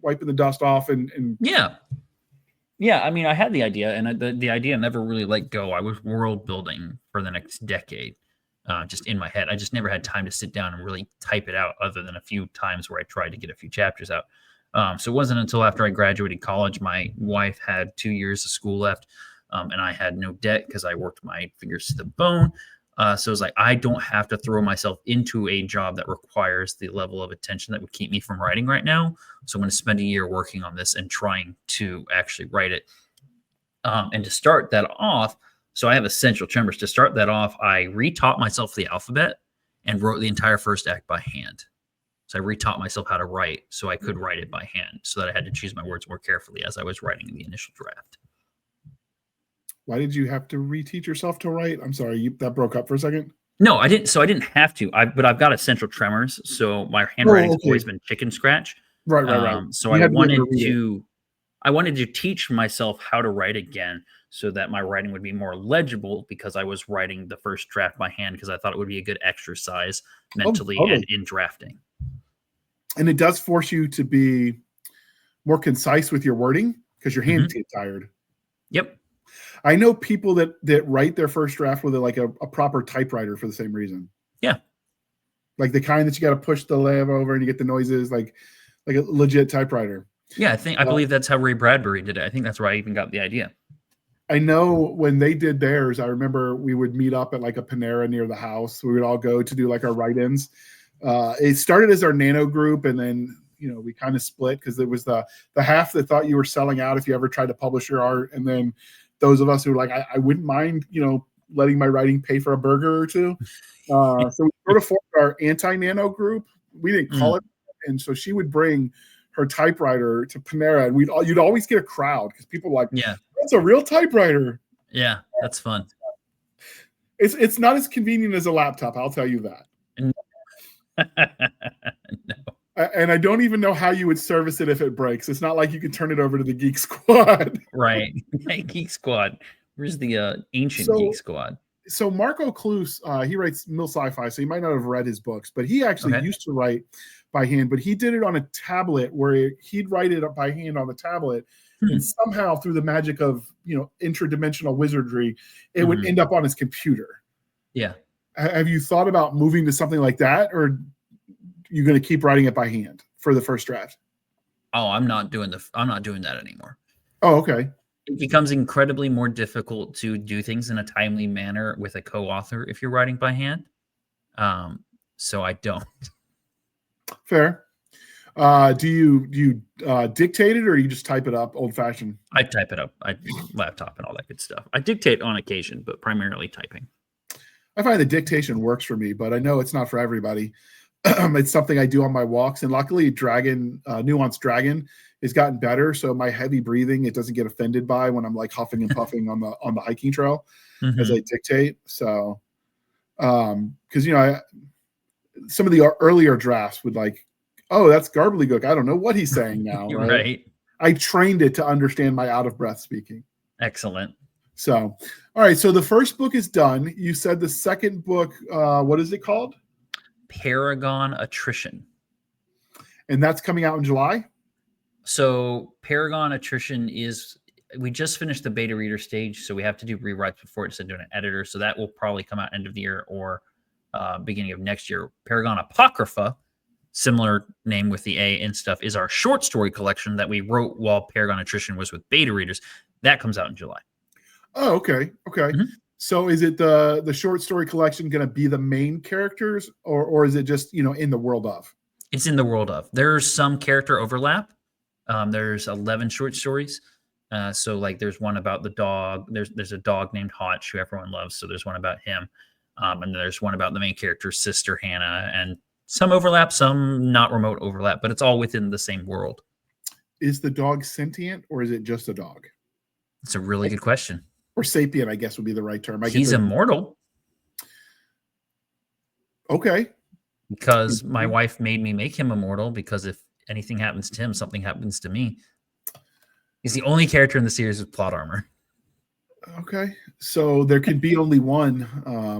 S1: wiping the dust off and
S2: Yeah. I mean, I had the idea, and the idea never really let go. I was world building for the next decade, just in my head. I just never had time to sit down and really type it out, other than a few times where I tried to get a few chapters out. So it wasn't until after I graduated college, my wife had 2 years of school left, and I had no debt because I worked my fingers to the bone. So it's like, I don't have to throw myself into a job that requires the level of attention that would keep me from writing right now. So I'm going to spend a year working on this and trying to actually write it. And to start that off, so I have essential tremors. To start that off, I retaught myself the alphabet and wrote the entire first act by hand. So I retaught myself how to write so I could write it by hand, so that I had to choose my words more carefully as I was writing the initial draft.
S1: Why did you have to reteach yourself to write? I'm sorry, that broke up for a second.
S2: No, I didn't. So I didn't have to. But I've got essential tremors, so my handwriting's always been chicken scratch.
S1: Right.
S2: So I wanted to teach myself how to write again, so that my writing would be more legible, because I was writing the first draft by hand, because I thought it would be a good exercise mentally and in drafting.
S1: And it does force you to be more concise with your wording, because your hands get tired.
S2: Yep.
S1: I know people that write their first draft with a proper typewriter for the same reason.
S2: Yeah.
S1: Like the kind that you got to push the lever over and you get the noises, like a legit typewriter.
S2: Yeah, I believe that's how Ray Bradbury did it. I think that's where I even got the idea.
S1: I know when they did theirs, I remember we would meet up at like a Panera near the house. We would all go to do like our write-ins. It started as our nano group, and then we kind of split, because there was the half that thought you were selling out if you ever tried to publish your art, and then those of us who were like, I wouldn't mind, letting my writing pay for a burger or two. So we sort of formed our anti-nano group. We didn't call it, and so she would bring her typewriter to Panera, and you'd always get a crowd, because people were like,
S2: yeah,
S1: that's a real typewriter.
S2: Yeah, that's fun.
S1: It's not as convenient as a laptop, I'll tell you that.
S2: No.
S1: And I don't even know how you would service it if it breaks. It's not like you can turn it over to the Geek Squad.
S2: Right. Geek Squad. Where's the ancient Geek Squad?
S1: So Marco Cluse, he writes Mill Sci-Fi, so you might not have read his books, but he actually used to write by hand, but he did it on a tablet where he'd write it up by hand on the tablet. And somehow through the magic of, interdimensional wizardry, it would end up on his computer. Yeah. Have you thought about moving to something like that, or you're going to keep writing it by hand for the first draft?
S2: Oh, I'm not doing that anymore.
S1: Oh, okay.
S2: It becomes incredibly more difficult to do things in a timely manner with a co-author if you're writing by hand. So I don't.
S1: Fair. Do you dictate it, or you just type it up old fashioned?
S2: I type it up. I laptop and all that good stuff. I dictate on occasion, but primarily typing.
S1: I find the dictation works for me, but I know it's not for everybody. It's something I do on my walks, and luckily Nuanced Dragon has gotten better, so my heavy breathing it doesn't get offended by when I'm like huffing and puffing on the hiking trail as I dictate. So because some of the earlier drafts would like, oh, that's garbledygook, I don't know what he's saying now. Right? I trained it to understand my out of breath speaking.
S2: Excellent.
S1: So all right, so the first book is done. You said the second book, what is it called?
S2: Paragon Attrition.
S1: And that's coming out in July?
S2: So Paragon Attrition we just finished the beta reader stage, so we have to do rewrites before it's into an editor. So that will probably come out end of the year or beginning of next year. Paragon Apocrypha, similar name with the A and stuff, is our short story collection that we wrote while Paragon Attrition was with beta readers. That comes out in July.
S1: Oh, okay. So is it the short story collection going to be the main characters, or is it just, in the world of?
S2: It's in the world of. There's some character overlap. There's 11 short stories. So like there's one about the dog. There's a dog named Hotch who everyone loves. So there's one about him. And there's one about the main character's sister, Hannah, and some overlap, some not remote overlap, but it's all within the same world.
S1: Is the dog sentient, or is it just a dog?
S2: It's a really good question.
S1: Or sapient, I guess would be the right term.
S2: He's immortal.
S1: Okay.
S2: Because my wife made me make him immortal, because if anything happens to him, something happens to me. He's the only character in the series with plot armor.
S1: Okay. So there can be only one,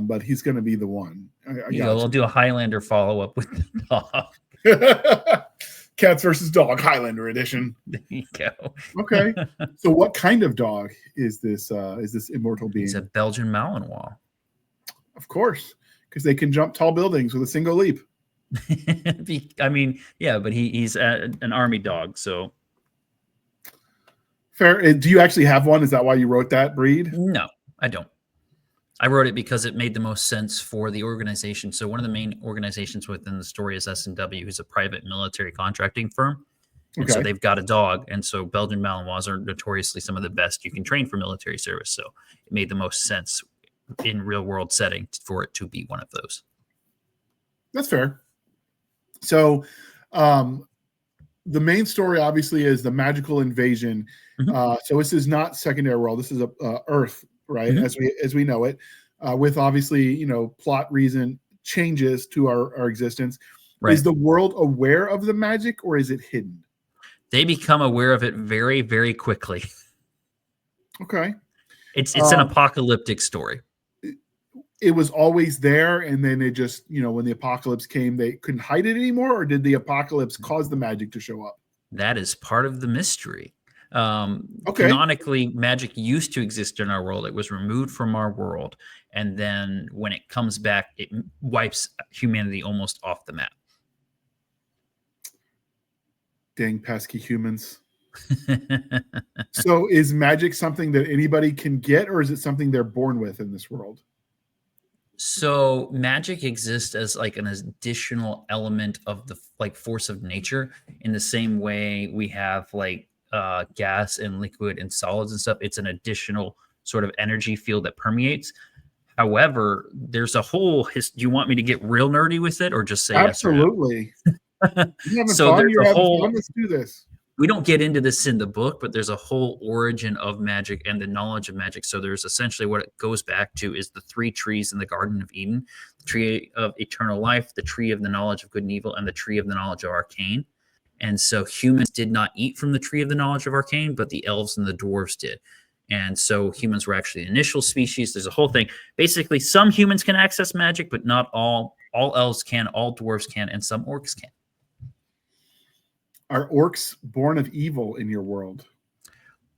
S1: but he's going to be the one.
S2: We'll do a Highlander follow-up with the dog.
S1: Cats versus Dog Highlander edition.
S2: There you go.
S1: Okay. So what kind of dog is this immortal being?
S2: He's a Belgian Malinois.
S1: Of course, because they can jump tall buildings with a single leap.
S2: I mean, yeah, but he's an army dog, so.
S1: Fair. Do you actually have one? Is that why you wrote that breed?
S2: No, I don't. I wrote it because it made the most sense for the organization. So one of the main organizations within the story is S&W, who's a private military contracting firm. And so
S1: Okay.
S2: they've got a dog. And so Belgian Malinois are notoriously some of the best you can train for military service. So it made the most sense in real world setting for it to be one of those.
S1: That's fair. So the main story obviously is the magical invasion. So this is not secondary world. This is Earth, right? As we know it, with obviously, plot reason changes to our existence. Right. Is the world aware of the magic or is it hidden?
S2: They become aware of it very, very quickly.
S1: Okay.
S2: It's an apocalyptic story.
S1: It was always there, and then it just, when the apocalypse came, they couldn't hide it anymore, or did the apocalypse cause the magic to show up?
S2: That is part of the mystery. Canonically, magic used to exist in our world. It was removed from our world, and then when it comes back, it wipes humanity almost off the map.
S1: Dang pesky humans. So is magic something that anybody can get, or is it something they're born with in this world?
S2: So magic exists as like an additional element of the force of nature, in the same way we have gas and liquid and solids and stuff. It's an additional sort of energy field that permeates. However, there's a whole do you want me to get real nerdy with it, or just say
S1: absolutely?
S2: Yes or no? So
S1: fun? You're having fun? Let's do this.
S2: We don't get into this in the book, but there's a whole origin of magic and the knowledge of magic. So there's essentially what it goes back to is the 3 trees in the Garden of Eden: the tree of eternal life, the tree of the knowledge of good and evil, and the tree of the knowledge of arcane. And so humans did not eat from the tree of the knowledge of arcane, but the elves and the dwarves did. And so humans were actually the initial species. There's a whole thing. Basically, some humans can access magic, but not all. All elves can, all dwarves can, and some orcs can.
S1: Are orcs born of evil in your world?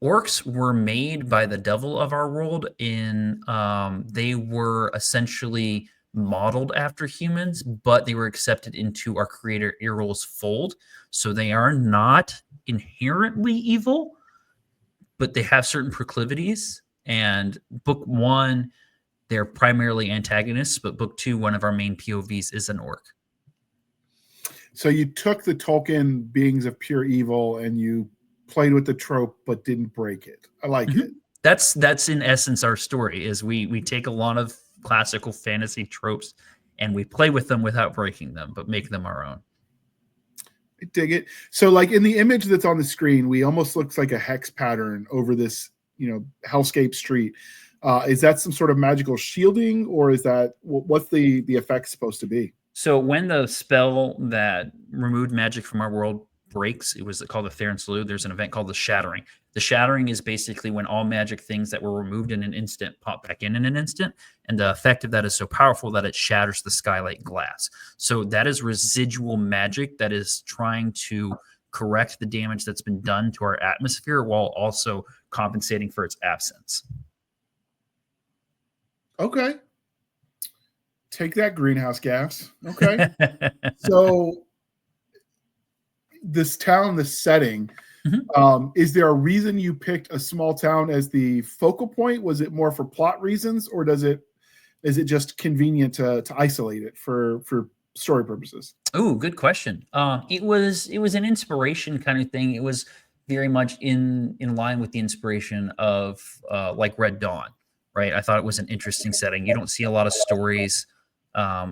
S2: Orcs were made by the devil of our world. They were essentially modeled after humans, but they were accepted into our creator Earl's fold. So they are not inherently evil, but they have certain proclivities. And book 1, they're primarily antagonists, but book 2, one of our main POVs is an orc.
S1: So you took the Tolkien beings of pure evil and you played with the trope, but didn't break it. I like it.
S2: That's in essence our story. Is we take a lot of classical fantasy tropes and we play with them without breaking them, but make them our own.
S1: I dig it. So in the image that's on the screen, we almost looks like a hex pattern over this, hellscape street. Is that some sort of magical shielding, or is that what's the effect supposed to be?
S2: So when the spell that removed magic from our world breaks, it was called the Theron Salute. There's an event called the Shattering. The Shattering is basically when all magic things that were removed in an instant pop back in an instant. And the effect of that is so powerful that it shatters the sky like glass. So that is residual magic that is trying to correct the damage that's been done to our atmosphere while also compensating for its absence.
S1: Okay. Take that, greenhouse gas. Okay. So this town, this setting, is there a reason you picked a small town as the focal point? Was it more for plot reasons, or is it just convenient to isolate it for story purposes?
S2: Oh, good question. It was an inspiration kind of thing. It was very much in line with the inspiration of Red Dawn, right? I thought it was an interesting setting. You don't see a lot of stories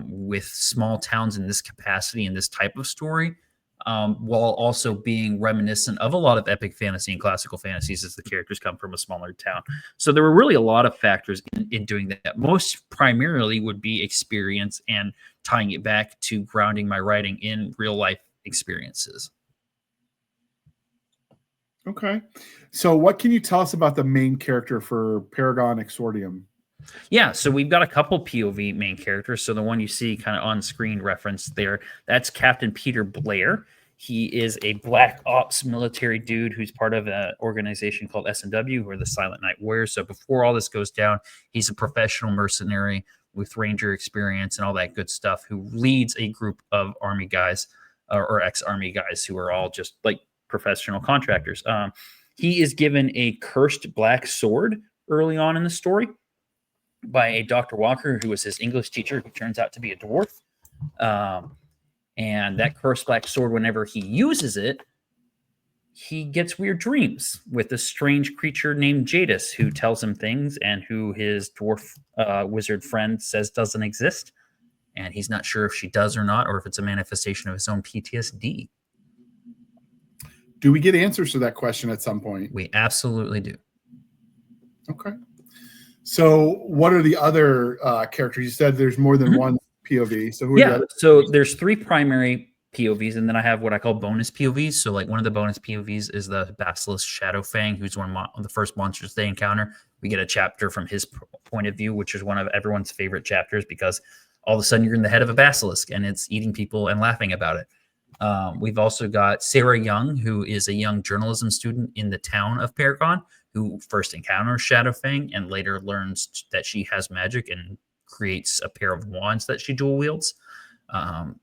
S2: with small towns in this capacity, in this type of story, while also being reminiscent of a lot of epic fantasy and classical fantasies, as the characters come from a smaller town. So there were really a lot of factors in doing that. Most primarily would be experience and tying it back to grounding my writing in real life experiences.
S1: Okay. So what can you tell us about the main character for Paragon Exordium?
S2: Yeah, so we've got a couple POV main characters. So the one you see kind of on screen referenced there, that's Captain Peter Blair. He is a black ops military dude who's part of an organization called S&W, who are the Silent Night Warriors. So before all this goes down, he's a professional mercenary with ranger experience and all that good stuff, who leads a group of army guys or ex-army guys who are all just like professional contractors. He is given a cursed black sword early on in the story. by a Dr. Walker, who was his English teacher, who turns out to be a dwarf. And that cursed black sword, whenever he uses it, he gets weird dreams with a strange creature named Jadis, who tells him things and who his dwarf wizard friend says doesn't exist. And he's not sure if she does or not, or if it's a manifestation of his own PTSD.
S1: Do we get answers to that question at some point?
S2: We absolutely do.
S1: Okay. So what are the other characters? You said there's more than one POV. So who are the other
S2: so there's 3 primary POVs, and then I have what I call bonus POVs. So like one of the bonus POVs is the Basilisk Shadowfang, who's one of the first monsters they encounter. We get a chapter from his point of view, which is one of everyone's favorite chapters, because all of a sudden you're in the head of a basilisk and it's eating people and laughing about it. We've also got Sarah Young, who is a young journalism student in the town of Paragon, who first encounters Shadowfang and later learns that she has magic and creates a pair of wands that she dual wields.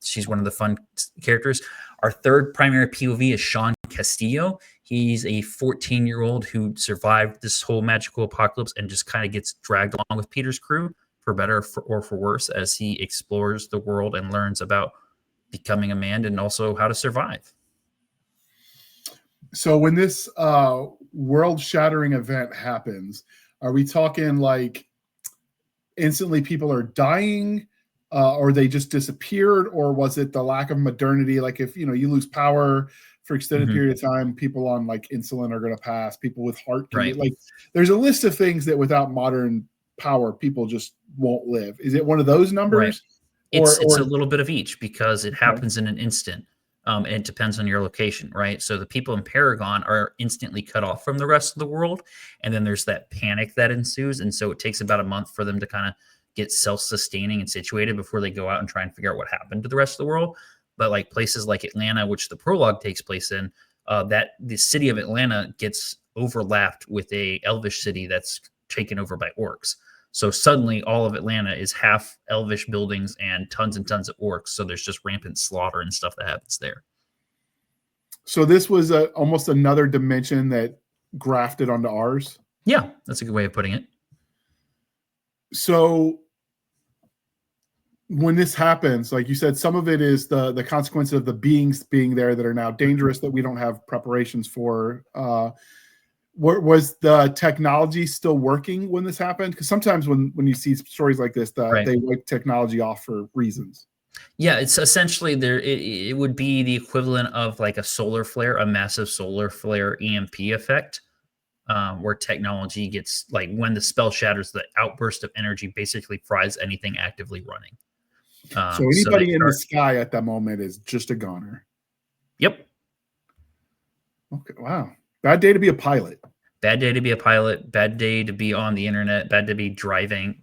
S2: She's one of the fun characters. Our third primary POV is Sean Castillo. He's a 14-year-old who survived this whole magical apocalypse and just kind of gets dragged along with Peter's crew, for better or for worse, as he explores the world and learns about becoming a man and also how to survive.
S1: So when this world-shattering event happens, are we talking like instantly people are dying, or they just disappeared, or was it the lack of modernity? Like if you lose power for extended period of time, people on like insulin are going to pass. People with heart, like there's a list of things that without modern power, people just won't live. Is it one of those numbers?
S2: It's a little bit of each, because it happens in an instant. And it depends on your location, right? So the people in Paragon are instantly cut off from the rest of the world. And then there's that panic that ensues. And so it takes about a month for them to kind of get self-sustaining and situated before they go out and try and figure out what happened to the rest of the world. But like places like Atlanta, which the prologue takes place in, that the city of Atlanta gets overlapped with a elvish city that's taken over by orcs. So suddenly all of Atlanta is half elvish buildings and tons of orcs. So there's just rampant slaughter and stuff that happens there.
S1: So this was almost another dimension that grafted onto ours?
S2: Yeah, that's a good way of putting it.
S1: So when this happens, like you said, some of it is the consequence of the beings being there that are now dangerous, that we don't have preparations for. Was the technology still working when this happened? Because sometimes when you see stories like this, they wipe technology off for reasons.
S2: Yeah, it's essentially there. It would be the equivalent of like a solar flare, a massive solar flare EMP effect, where technology gets, like when the spell shatters, the outburst of energy basically fries anything actively running.
S1: So anybody in the sky at that moment is just a goner.
S2: Yep.
S1: Okay. Wow. Bad day to be a pilot.
S2: Bad day to be a pilot. Bad day to be on the internet. Bad to be driving.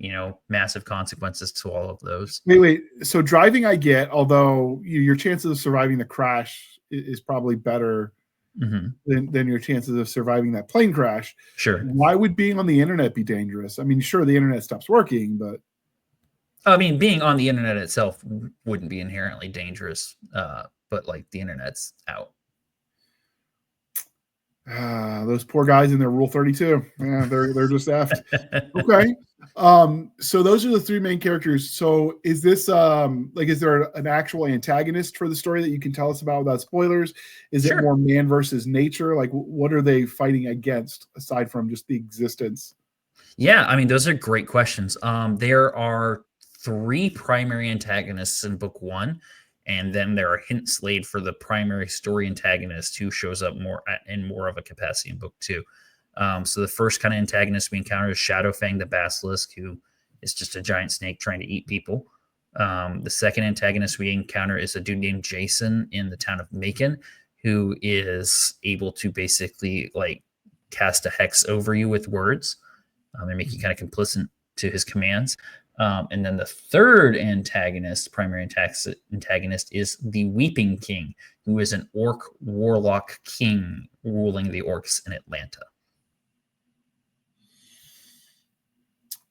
S2: Massive consequences to all of those.
S1: Wait. So driving, I get. Although your chances of surviving the crash is probably better than your chances of surviving that plane crash.
S2: Sure.
S1: Why would being on the internet be dangerous? I mean, sure, the internet stops working, but
S2: I mean, being on the internet itself wouldn't be inherently dangerous. But like the internet's out.
S1: Those poor guys in their Rule 32. Yeah, they're just effed. Okay. So those are the 3 main characters. So is this is there an actual antagonist for the story that you can tell us about without spoilers? Is it more man versus nature? Like what are they fighting against aside from just the existence?
S2: Yeah, I mean, those are great questions. There are 3 primary antagonists in book 1. And then there are hints laid for the primary story antagonist, who shows up more of a capacity in book 2. So the first kind of antagonist we encounter is Shadowfang the Basilisk, who is just a giant snake trying to eat people. The second antagonist we encounter is a dude named Jason in the town of Macon, who is able to basically like cast a hex over you with words and make you kind of complicit to his commands. And then the third primary antagonist, is the Weeping King, who is an orc warlock king ruling the orcs in Atlanta.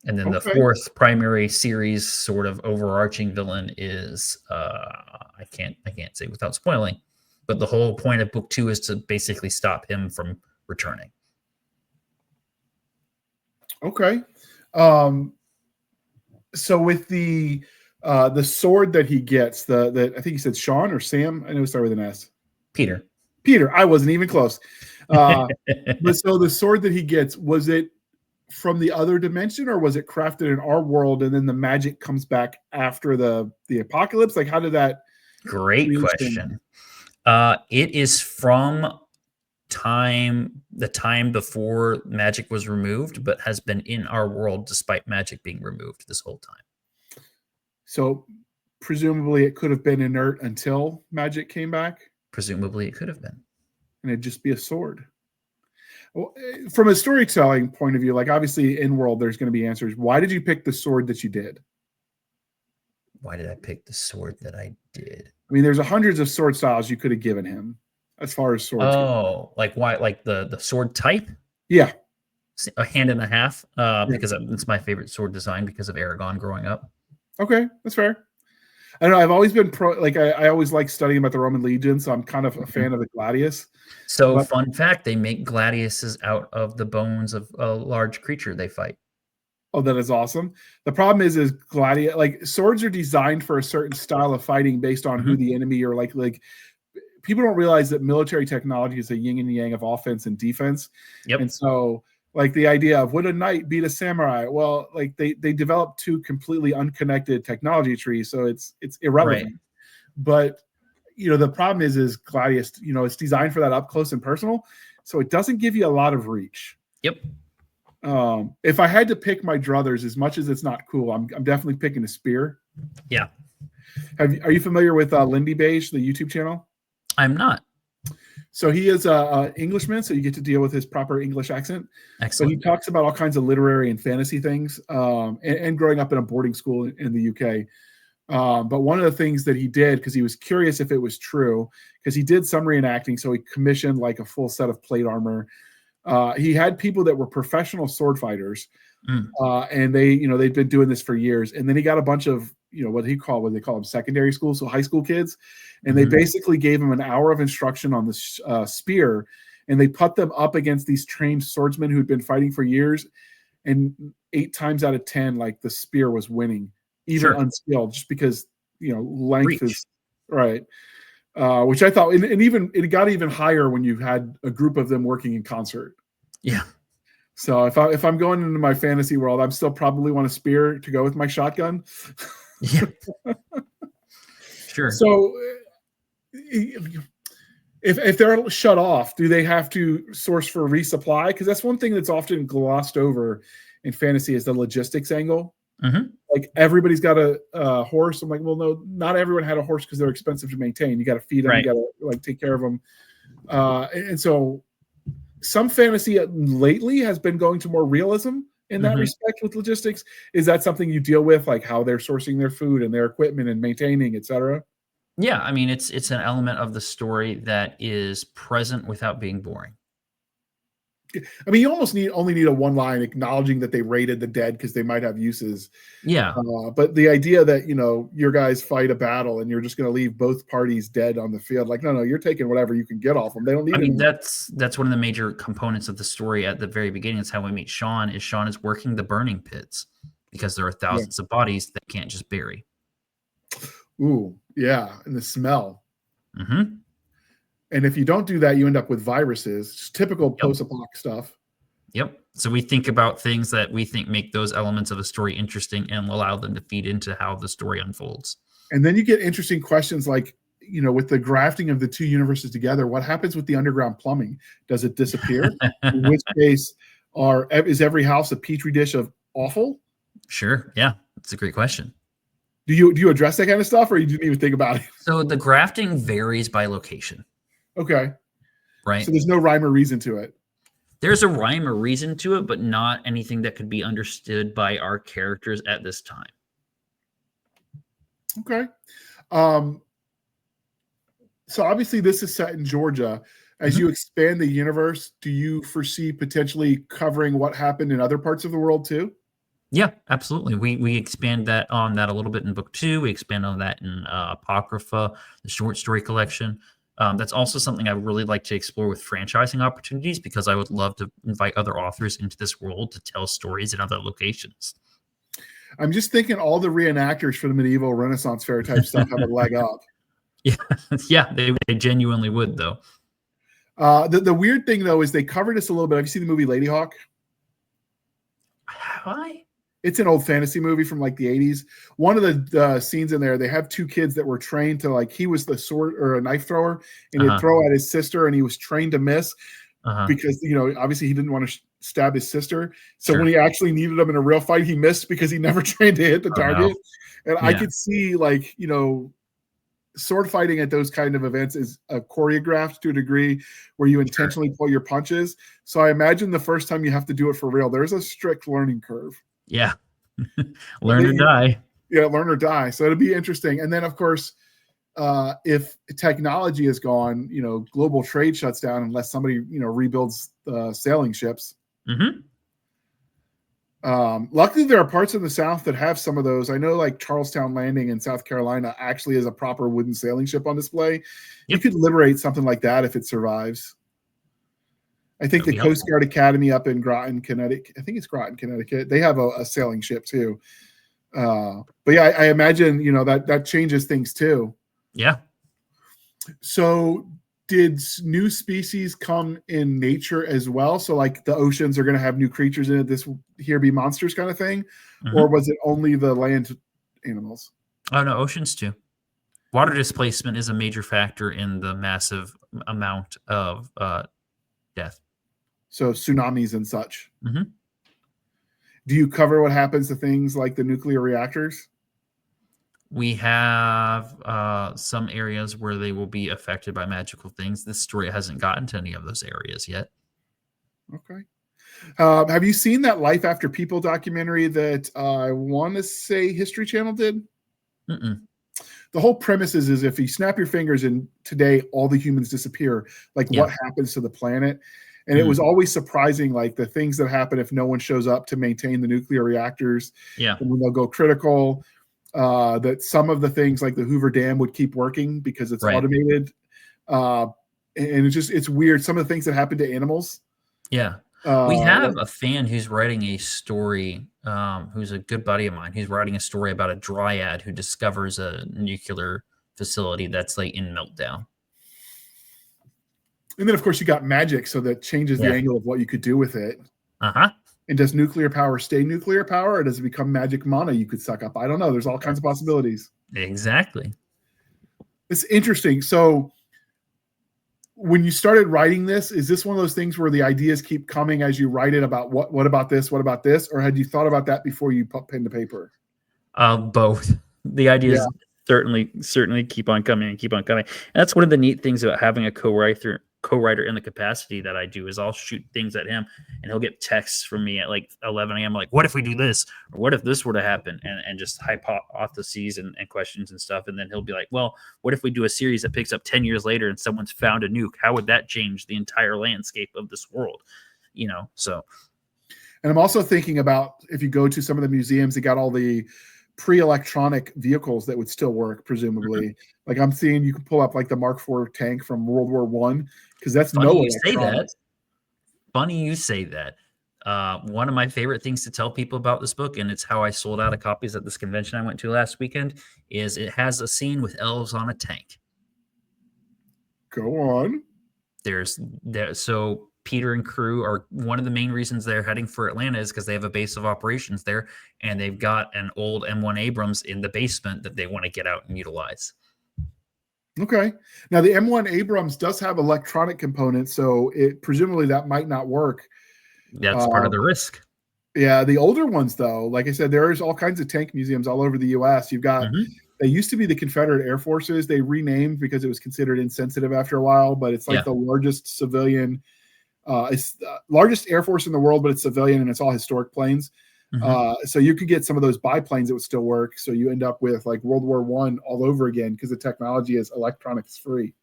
S2: And then the fourth primary series sort of overarching villain is I can't say without spoiling, but the whole point of book 2 is to basically stop him from returning.
S1: Okay. So with the sword that he gets, the I think he said Sean or Sam. I know it started with an S.
S2: Peter.
S1: Peter. I wasn't even close. But so the sword that he gets, was it from the other dimension, or was it crafted in our world and then the magic comes back after the apocalypse? Like, how did that?
S2: Great question. It is from the time before magic was removed, but has been in our world despite magic being removed this whole time.
S1: So presumably it could have been inert until magic came back.
S2: Presumably it could have been.
S1: And it'd just be a sword. Well, from a storytelling point of view, like obviously in world, there's going to be answers. Why did you pick the sword that you did?
S2: Why did I pick the sword that I did?
S1: I mean, there's hundreds of sword styles you could have given him as far as swords.
S2: Oh, like why? Like the sword type?
S1: Yeah.
S2: A hand and a half, because it's my favorite sword design because of Aragon growing up.
S1: Okay, that's fair. I don't know. I've always been I always like studying about the Roman legion, so I'm kind of a fan of the gladius.
S2: So, fun fact: they make gladiuses out of the bones of a large creature they fight.
S1: Oh, that is awesome. The problem is gladius, like swords are designed for a certain style of fighting based on who the enemy or like people don't realize that military technology is a yin and yang of offense and defense.
S2: Yep.
S1: And so like the idea of would a knight beat a samurai? Well, like they developed two completely unconnected technology trees, so it's irrelevant. Right. But the problem is gladius, it's designed for that up close and personal, so it doesn't give you a lot of reach.
S2: Yep.
S1: If I had to pick my druthers, as much as it's not cool, I'm definitely picking a spear.
S2: Yeah.
S1: Are you familiar with Lindy Beige, the YouTube channel?
S2: I'm not.
S1: So he is an Englishman, so you get to deal with his proper English accent.
S2: Excellent.
S1: So he talks about all kinds of literary and fantasy things, and growing up in a boarding school in the UK. But one of the things that he did, because he was curious if it was true, because he did some reenacting, so he commissioned like a full set of plate armor. He had people that were professional sword fighters, and they'd been doing this for years. And then he got a bunch of what they call them secondary school, so high school kids, and they basically gave him an hour of instruction on the spear, and they put them up against these trained swordsmen who'd been fighting for years, and 8 times out of 10, like the spear was winning, even unskilled, just because length Reach. Is right. Which I thought, and even it got even higher when you had a group of them working in concert.
S2: Yeah.
S1: So if I'm going into my fantasy world, I'm still probably want a spear to go with my shotgun.
S2: Yeah. Sure.
S1: So if they're shut off, do they have to source for resupply? Because that's one thing that's often glossed over in fantasy is the logistics angle. Like everybody's got a horse. I'm like, well, no, not everyone had a horse because they're expensive to maintain. You got to feed them, you got to take care of them. And so some fantasy lately has been going to more realism in that respect with logistics. Is that something you deal with, like how they're sourcing their food and their equipment and maintaining, et cetera?
S2: Yeah, I mean, it's an element of the story that is present without being boring.
S1: I mean, you almost only need a one line acknowledging that they raided the dead because they might have uses.
S2: Yeah.
S1: But the idea that, your guys fight a battle and you're just going to leave both parties dead on the field, like, no, you're taking whatever you can get off them. They don't need.
S2: I mean, that's one of the major components of the story at the very beginning. It's how we meet Sean. Sean is working the burning pits because there are thousands of bodies that can't just bury.
S1: Ooh, yeah, and the smell. And if you don't do that, you end up with viruses. Just typical post-apoc stuff.
S2: Yep. So we think about things that we think make those elements of a story interesting and allow them to feed into how the story unfolds.
S1: And then you get interesting questions like, with the grafting of the two universes together, what happens with the underground plumbing? Does it disappear? In which case, is every house a petri dish of awful?
S2: Sure. Yeah. That's a great question.
S1: Do you address that kind of stuff, or you didn't even think about it?
S2: So the grafting varies by location.
S1: Okay.
S2: Right.
S1: So there's no rhyme or reason to it.
S2: There's a rhyme or reason to it, but not anything that could be understood by our characters at this time.
S1: Okay. So obviously this is set in Georgia. As you expand the universe, do you foresee potentially covering what happened in other parts of the world too?
S2: Yeah, absolutely. We expand on that a little bit in book 2. We expand on that in Apocrypha, the short story collection. That's also something I would really like to explore with franchising opportunities, because I would love to invite other authors into this world to tell stories in other locations.
S1: I'm just thinking all the reenactors for the medieval Renaissance fair type stuff have a leg up.
S2: Yeah, yeah, they genuinely would though.
S1: The weird thing though is they covered this a little bit. Have you seen the movie Lady Hawk?
S2: Have I?
S1: It's an old fantasy movie from like the 80s. One of the scenes in there, they have two kids that were trained to, like, he was the sword or a knife thrower, and he'd throw at his sister, and he was trained to miss because, you know, obviously he didn't want to stab his sister. So when he actually needed him in a real fight, he missed because he never trained to hit the target. No. And I could see, like, you know, sword fighting at those kind of events is choreographed to a degree where you intentionally pull your punches. So I imagine the first time you have to do it for real, there's a strict learning curve.
S2: Yeah. Learn or die.
S1: Yeah, learn or die. So it'll be interesting. And then, of course, if technology is gone, you know, global trade shuts down unless somebody, you know, rebuilds sailing ships. Luckily, there are parts of the South that have some of those. I know, like Charlestown Landing in South Carolina actually is a proper wooden sailing ship on display. You could liberate something like that if it survives. I think the Coast Guard Academy up in Groton, Connecticut, I think it's Groton, Connecticut, they have a sailing ship too. But yeah, I imagine, you know, that changes things too.
S2: Yeah.
S1: So did new species come in nature as well? So like the oceans are going to have new creatures in it, this here be monsters kind of thing? Or was it only the land animals?
S2: Oh, no, oceans too. Water displacement is a major factor in the massive amount of death.
S1: So tsunamis and such. Do you cover what happens to things like the nuclear reactors?
S2: We have some areas where they will be affected by magical things. This story hasn't gotten to any of those areas yet.
S1: Okay. Have you seen that Life After People documentary that I want to say History Channel did? The whole premise is if you snap your fingers and today all the humans disappear, like what happens to the planet? And it was always surprising, like the things that happen if no one shows up to maintain the nuclear reactors. And when they'll go critical, that some of the things like the Hoover Dam would keep working because it's automated. And it's weird. Some of the things that happen to animals.
S2: We have a fan who's writing a story, who's a good buddy of mine, who's writing a story about a dryad who discovers a nuclear facility that's like in meltdown.
S1: And then, of course, you got magic, so that changes the angle of what you could do with it. And does nuclear power stay nuclear power, or does it become magic mana you could suck up? I don't know. There's all kinds of possibilities.
S2: Exactly.
S1: It's interesting. So when you started writing this, is this one of those things where the ideas keep coming as you write it about what about this? What about this? Or had you thought about that before you put pen to paper?
S2: Both. The ideas certainly keep on coming and keep on coming. And that's one of the neat things about having a co-writer in the capacity that I do is I'll shoot things at him and he'll get texts from me at like 11 a.m. like, what if we do this? Or what if this were to happen? And just hypotheses and questions and stuff. And then he'll be like, well, what if we do a series that picks up 10 years later and someone's found a nuke? How would that change the entire landscape of this world? You know, so.
S1: And I'm also thinking about if you go to some of the museums, they got all the pre-electronic vehicles that would still work, presumably. Like I'm seeing you can pull up like the Mark IV tank from World War I, because that's
S2: Funny you say that. One of my favorite things to tell people about this book, and it's how I sold out of copies at this convention I went to last weekend, is it has a scene with elves on a tank.
S1: Go on.
S2: So Peter and crew are one of the main reasons they're heading for Atlanta is because they have a base of operations there, and they've got an old M1 Abrams in the basement that they want to get out and utilize.
S1: Okay. Now the M1 Abrams does have electronic components, so presumably that might not work.
S2: That's part of the risk.
S1: Yeah, the older ones though, like I said, there's all kinds of tank museums all over the U.S. You've got they used to be the Confederate Air Forces. They renamed because it was considered insensitive after a while, but it's like the largest civilian. It's the largest Air Force in the world, but it's civilian and it's all historic planes. So you could get some of those biplanes that would still work. So you end up with like World War I all over again because the technology is electronics free.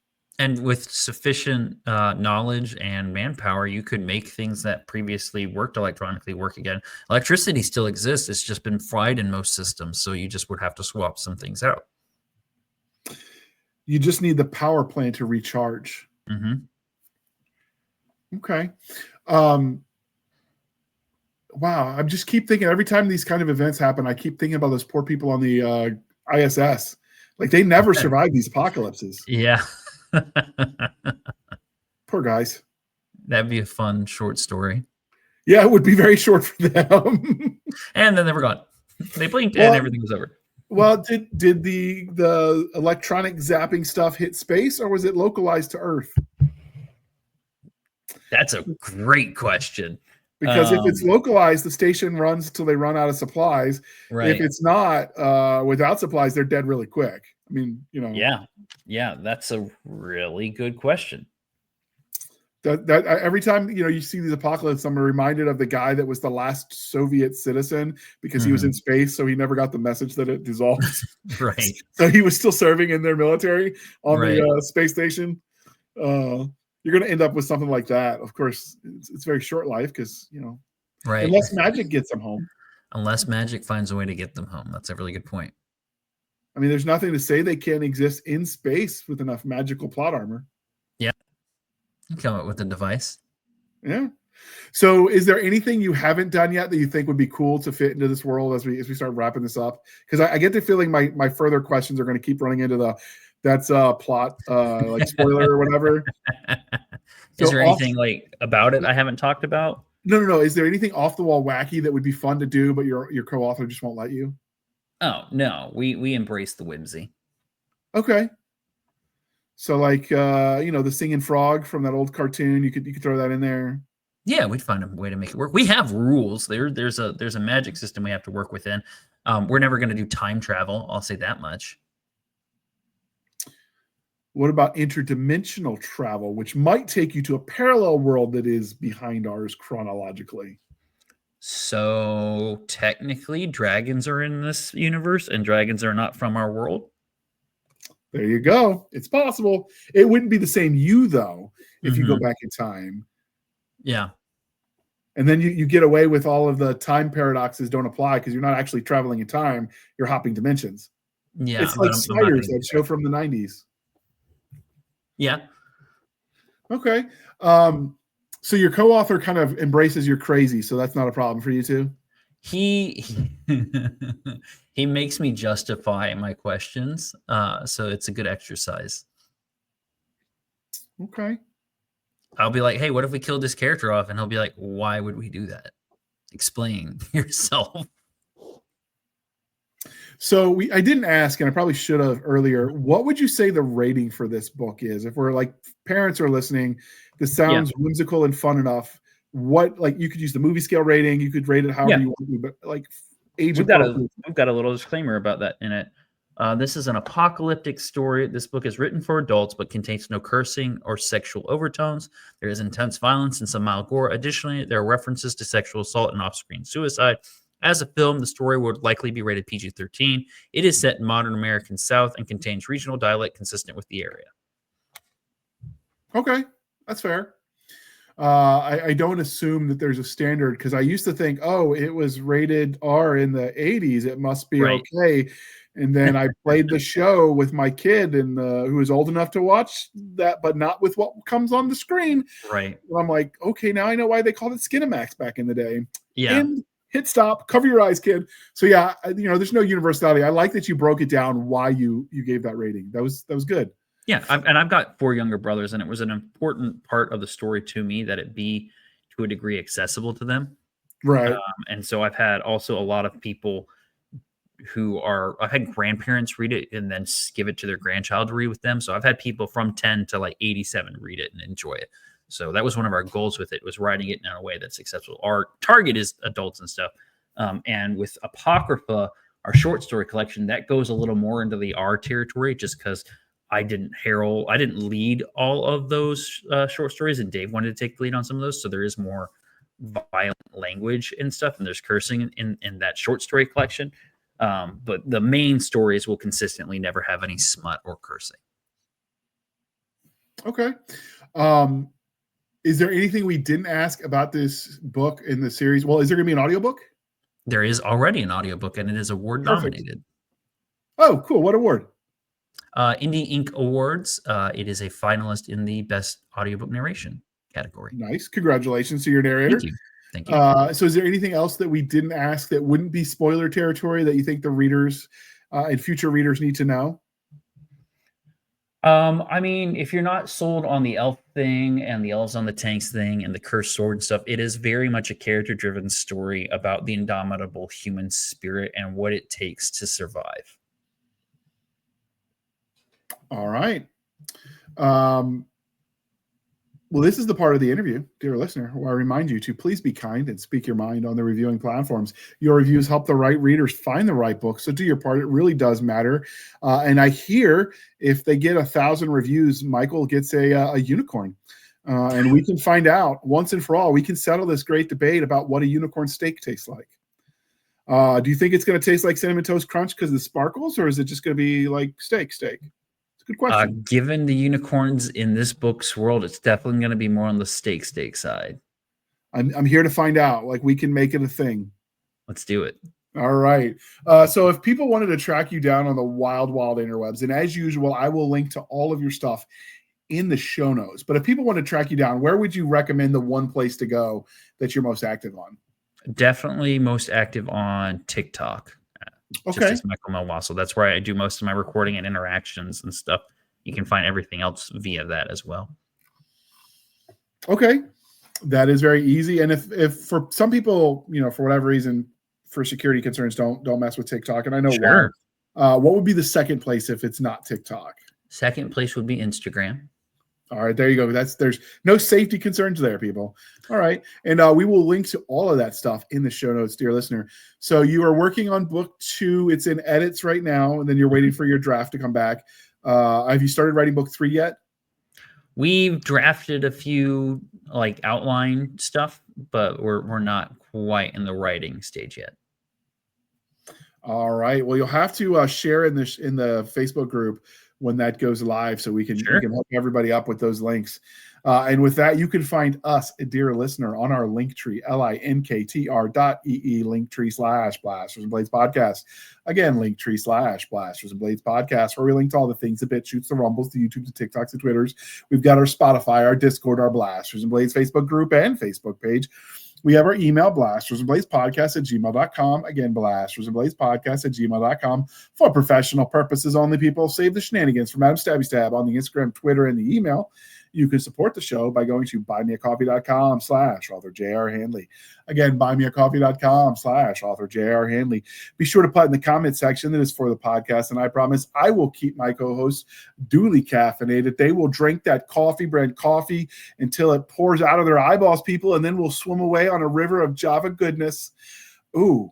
S2: And with sufficient knowledge and manpower, you could make things that previously worked electronically work again. Electricity still exists. It's just been fried in most systems. So you just would have to swap some things out.
S1: You just need the power plant to recharge. Okay. Wow, I just keep thinking every time these kind of events happen, I keep thinking about those poor people on the ISS. Like they never survive these apocalypses.
S2: Yeah.
S1: Poor guys.
S2: That'd be a fun short story.
S1: Yeah, it would be very short for them.
S2: And then they were gone. They blinked and everything was over.
S1: Well, did the electronic zapping stuff hit space, or was it localized to Earth?
S2: That's a great question.
S1: Because if it's localized, the station runs till they run out of supplies.
S2: Right.
S1: If it's not, without supplies, they're dead really quick. I mean, you know.
S2: Yeah, that's a really good question.
S1: That every time you see these apocalypses, I'm reminded of the guy that was the last Soviet citizen because he was in space, so he never got the message that it dissolved.
S2: Right.
S1: So he was still serving in their military on the space station. You're going to end up with something like that. Of course, it's very short life because
S2: right.
S1: Unless magic gets them home.
S2: Unless magic finds a way to get them home. That's a really good point.
S1: I mean, there's nothing to say they can't exist in space with enough magical plot armor.
S2: Yeah. You come up with a device.
S1: Yeah. So is there anything you haven't done yet that you think would be cool to fit into this world as we start wrapping this up? Because I get the feeling my further questions are going to keep running into that's a plot like spoiler or whatever.
S2: Is there anything like about it I haven't talked about?
S1: No. Is there anything off the wall wacky that would be fun to do, but your co-author just won't let you?
S2: Oh no, we embrace the whimsy.
S1: Okay. So like the singing frog from that old cartoon, you could throw that in there.
S2: Yeah, we'd find a way to make it work. We have rules. There's a magic system we have to work within. We're never going to do time travel. I'll say that much.
S1: What about interdimensional travel, which might take you to a parallel world that is behind ours chronologically?
S2: So technically, dragons are in this universe, and dragons are not from our world.
S1: There you go. It's possible. It wouldn't be the same you, though, if you go back in time.
S2: Yeah.
S1: And then you get away with all of the time paradoxes don't apply because you're not actually traveling in time. You're hopping dimensions.
S2: Yeah.
S1: It's like Sliders, that show from the 90s.
S2: Yeah.
S1: Okay. So your co-author kind of embraces your crazy, so that's not a problem for you too?
S2: He makes me justify my questions, so it's a good exercise.
S1: Okay.
S2: I'll be like, hey, what if we killed this character off? And he'll be like, why would we do that? Explain yourself.
S1: So I didn't ask, and I probably should have earlier. What would you say the rating for this book is? If we're like parents are listening, this sounds whimsical and fun enough. What, like, you could use the movie scale rating, you could rate it however you want to, but like age.
S2: We've got a little disclaimer about that in it. This is an apocalyptic story. This book is written for adults, but contains no cursing or sexual overtones. There is intense violence and some mild gore. Additionally, there are references to sexual assault and off-screen suicide. As a film, the story would likely be rated PG-13. It is set in modern American South and contains regional dialect consistent with the area.
S1: Okay, that's fair. I don't assume that there's a standard because I used to think, oh, it was rated R in the 80s. It must be okay. And then I played the show with my kid and who was old enough to watch that, but not with what comes on the screen.
S2: Right.
S1: And I'm like, okay, now I know why they called it Skinamax back in the day.
S2: Yeah.
S1: And hit stop, cover your eyes, kid. So yeah, there's no universality. I like that you broke it down why you gave that rating. That was good.
S2: Yeah, I've got 4 younger brothers, and it was an important part of the story to me that it be to a degree accessible to them.
S1: Right.
S2: And so I've had also a lot of people I've had grandparents read it and then give it to their grandchild to read with them. So I've had people from 10 to like 87 read it and enjoy it. So that was one of our goals with it, was writing it in a way that's accessible. Our target is adults and stuff. And with Apocrypha, our short story collection, that goes a little more into the R territory just because I didn't lead all of those short stories, and Dave wanted to take the lead on some of those. So there is more violent language and stuff, and there's cursing in that short story collection. But the main stories will consistently never have any smut or cursing.
S1: Okay. Is there anything we didn't ask about this book in the series? Well, is there going to be an audiobook?
S2: There is already an audiobook, and it is award nominated.
S1: Oh, cool. What award?
S2: Indie Ink Awards. It is a finalist in the Best Audiobook Narration category.
S1: Nice. Congratulations to your narrator.
S2: Thank you. Thank you.
S1: So is there anything else that we didn't ask that wouldn't be spoiler territory that you think the readers and future readers need to know?
S2: I mean, if you're not sold on the elf thing and the elves on the tanks thing and the cursed sword stuff, it is very much a character-driven story about the indomitable human spirit and what it takes to survive.
S1: All right. Well, this is the part of the interview, dear listener, where I remind you to please be kind and speak your mind on the reviewing platforms. Your reviews help the right readers find the right book, so do your part. It really does matter. And I hear if they get 1,000 reviews, Michael gets a unicorn. And we can find out once and for all. We can settle this great debate about what a unicorn steak tastes like. Do you think it's going to taste like Cinnamon Toast Crunch because of the sparkles, or is it just going to be like steak? Good question.
S2: Given the unicorns in this book's world, it's definitely going to be more on the steak side.
S1: I'm here to find out. Like, we can make it a thing.
S2: Let's do it.
S1: All right. So if people wanted to track you down on the wild interwebs, and as usual, I will link to all of your stuff in the show notes. But if people want to track you down, where would you recommend the one place to go that you're most active on?
S2: Definitely most active on TikTok.
S1: Okay.
S2: Just as Mikel Melwasul. That's where I do most of my recording and interactions and stuff. You can find everything else via that as well.
S1: Okay. That is very easy. And if for some people, for whatever reason, for security concerns, don't mess with TikTok. And I know
S2: Sure.
S1: why. What would be the second place if it's not TikTok?
S2: Second place would be Instagram.
S1: All right, there you go. There's no safety concerns there, people. All right, and we will link to all of that stuff in the show notes, dear listener. So you are working on book 2. It's in edits right now, and then you're waiting for your draft to come back. Have you started writing book 3 yet?
S2: We've drafted a few outline stuff, but we're not quite in the writing stage yet.
S1: All right. Well, you'll have to share in the Facebook group when that goes live, so we can hook everybody up with those links. And with that, you can find us, dear listener, on our Linktree, linktr.ee, Linktree/Blasters and Blades Podcast. Again, Linktree/Blasters and Blades Podcast, where we link to all the things, the BitChutes, the Rumbles, the YouTubes, the TikToks, the Twitters. We've got our Spotify, our Discord, our Blasters and Blades Facebook group and Facebook page. We have our email, blastersandbladespodcast@gmail.com. Again, blastersandbladespodcast@gmail.com. For professional purposes only, people. Save the shenanigans from Adam Stabby Stab on the Instagram, Twitter, and the email. You can support the show by going to buymeacoffee.com/author J.R. Handley. Again, buymeacoffee.com/author J.R. Handley. Be sure to put in the comment section that is for the podcast, and I promise I will keep my co-hosts duly caffeinated. They will drink that coffee brand coffee until it pours out of their eyeballs, people, and then we'll swim away on a river of Java goodness. Ooh.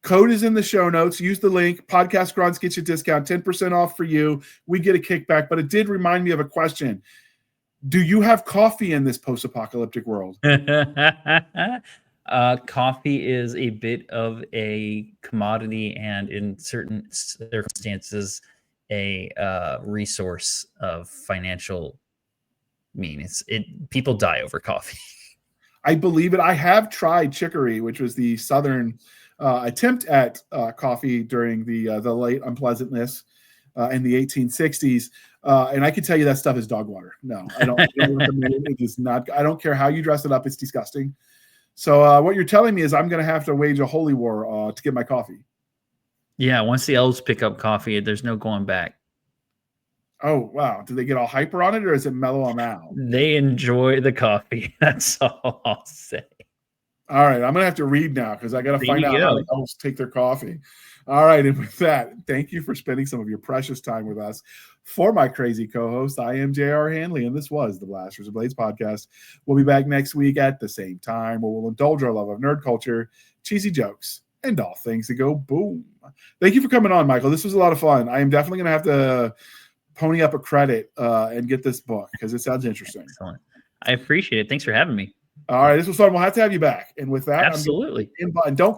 S1: Code is in the show notes. Use the link. Podcast Grunts gets you a discount, 10% off for you. We get a kickback, but it did remind me of a question. Do you have coffee in this post-apocalyptic world?
S2: Coffee is a bit of a commodity and in certain circumstances, a resource of financial means. People die over coffee.
S1: I believe it. I have tried chicory, which was the Southern attempt at coffee during the late unpleasantness in the 1860s. And I can tell you that stuff is dog water. No, I don't recommend it. It is not. I don't care how you dress it up. It's disgusting. So what you're telling me is I'm going to have to wage a holy war to get my coffee.
S2: Yeah, once the elves pick up coffee, there's no going back.
S1: Oh, wow. Do they get all hyper on it, or is it mellow on out?
S2: They enjoy the coffee. That's all I'll say.
S1: All right, I'm going to have to read now because I got to find out how the elves take their coffee. All right, and with that, thank you for spending some of your precious time with us. For my crazy co-host, I am J.R. Handley, and this was the Blasters and Blades Podcast. We'll be back next week at the same time, where we'll indulge our love of nerd culture, cheesy jokes, and all things that go boom. Thank you for coming on, Michael. This was a lot of fun. I am definitely going to have to pony up a credit and get this book because it sounds interesting.
S2: Excellent. I appreciate it. Thanks for having me.
S1: All right, this was fun. We'll have to have you back. And with that,
S2: absolutely.
S1: And don't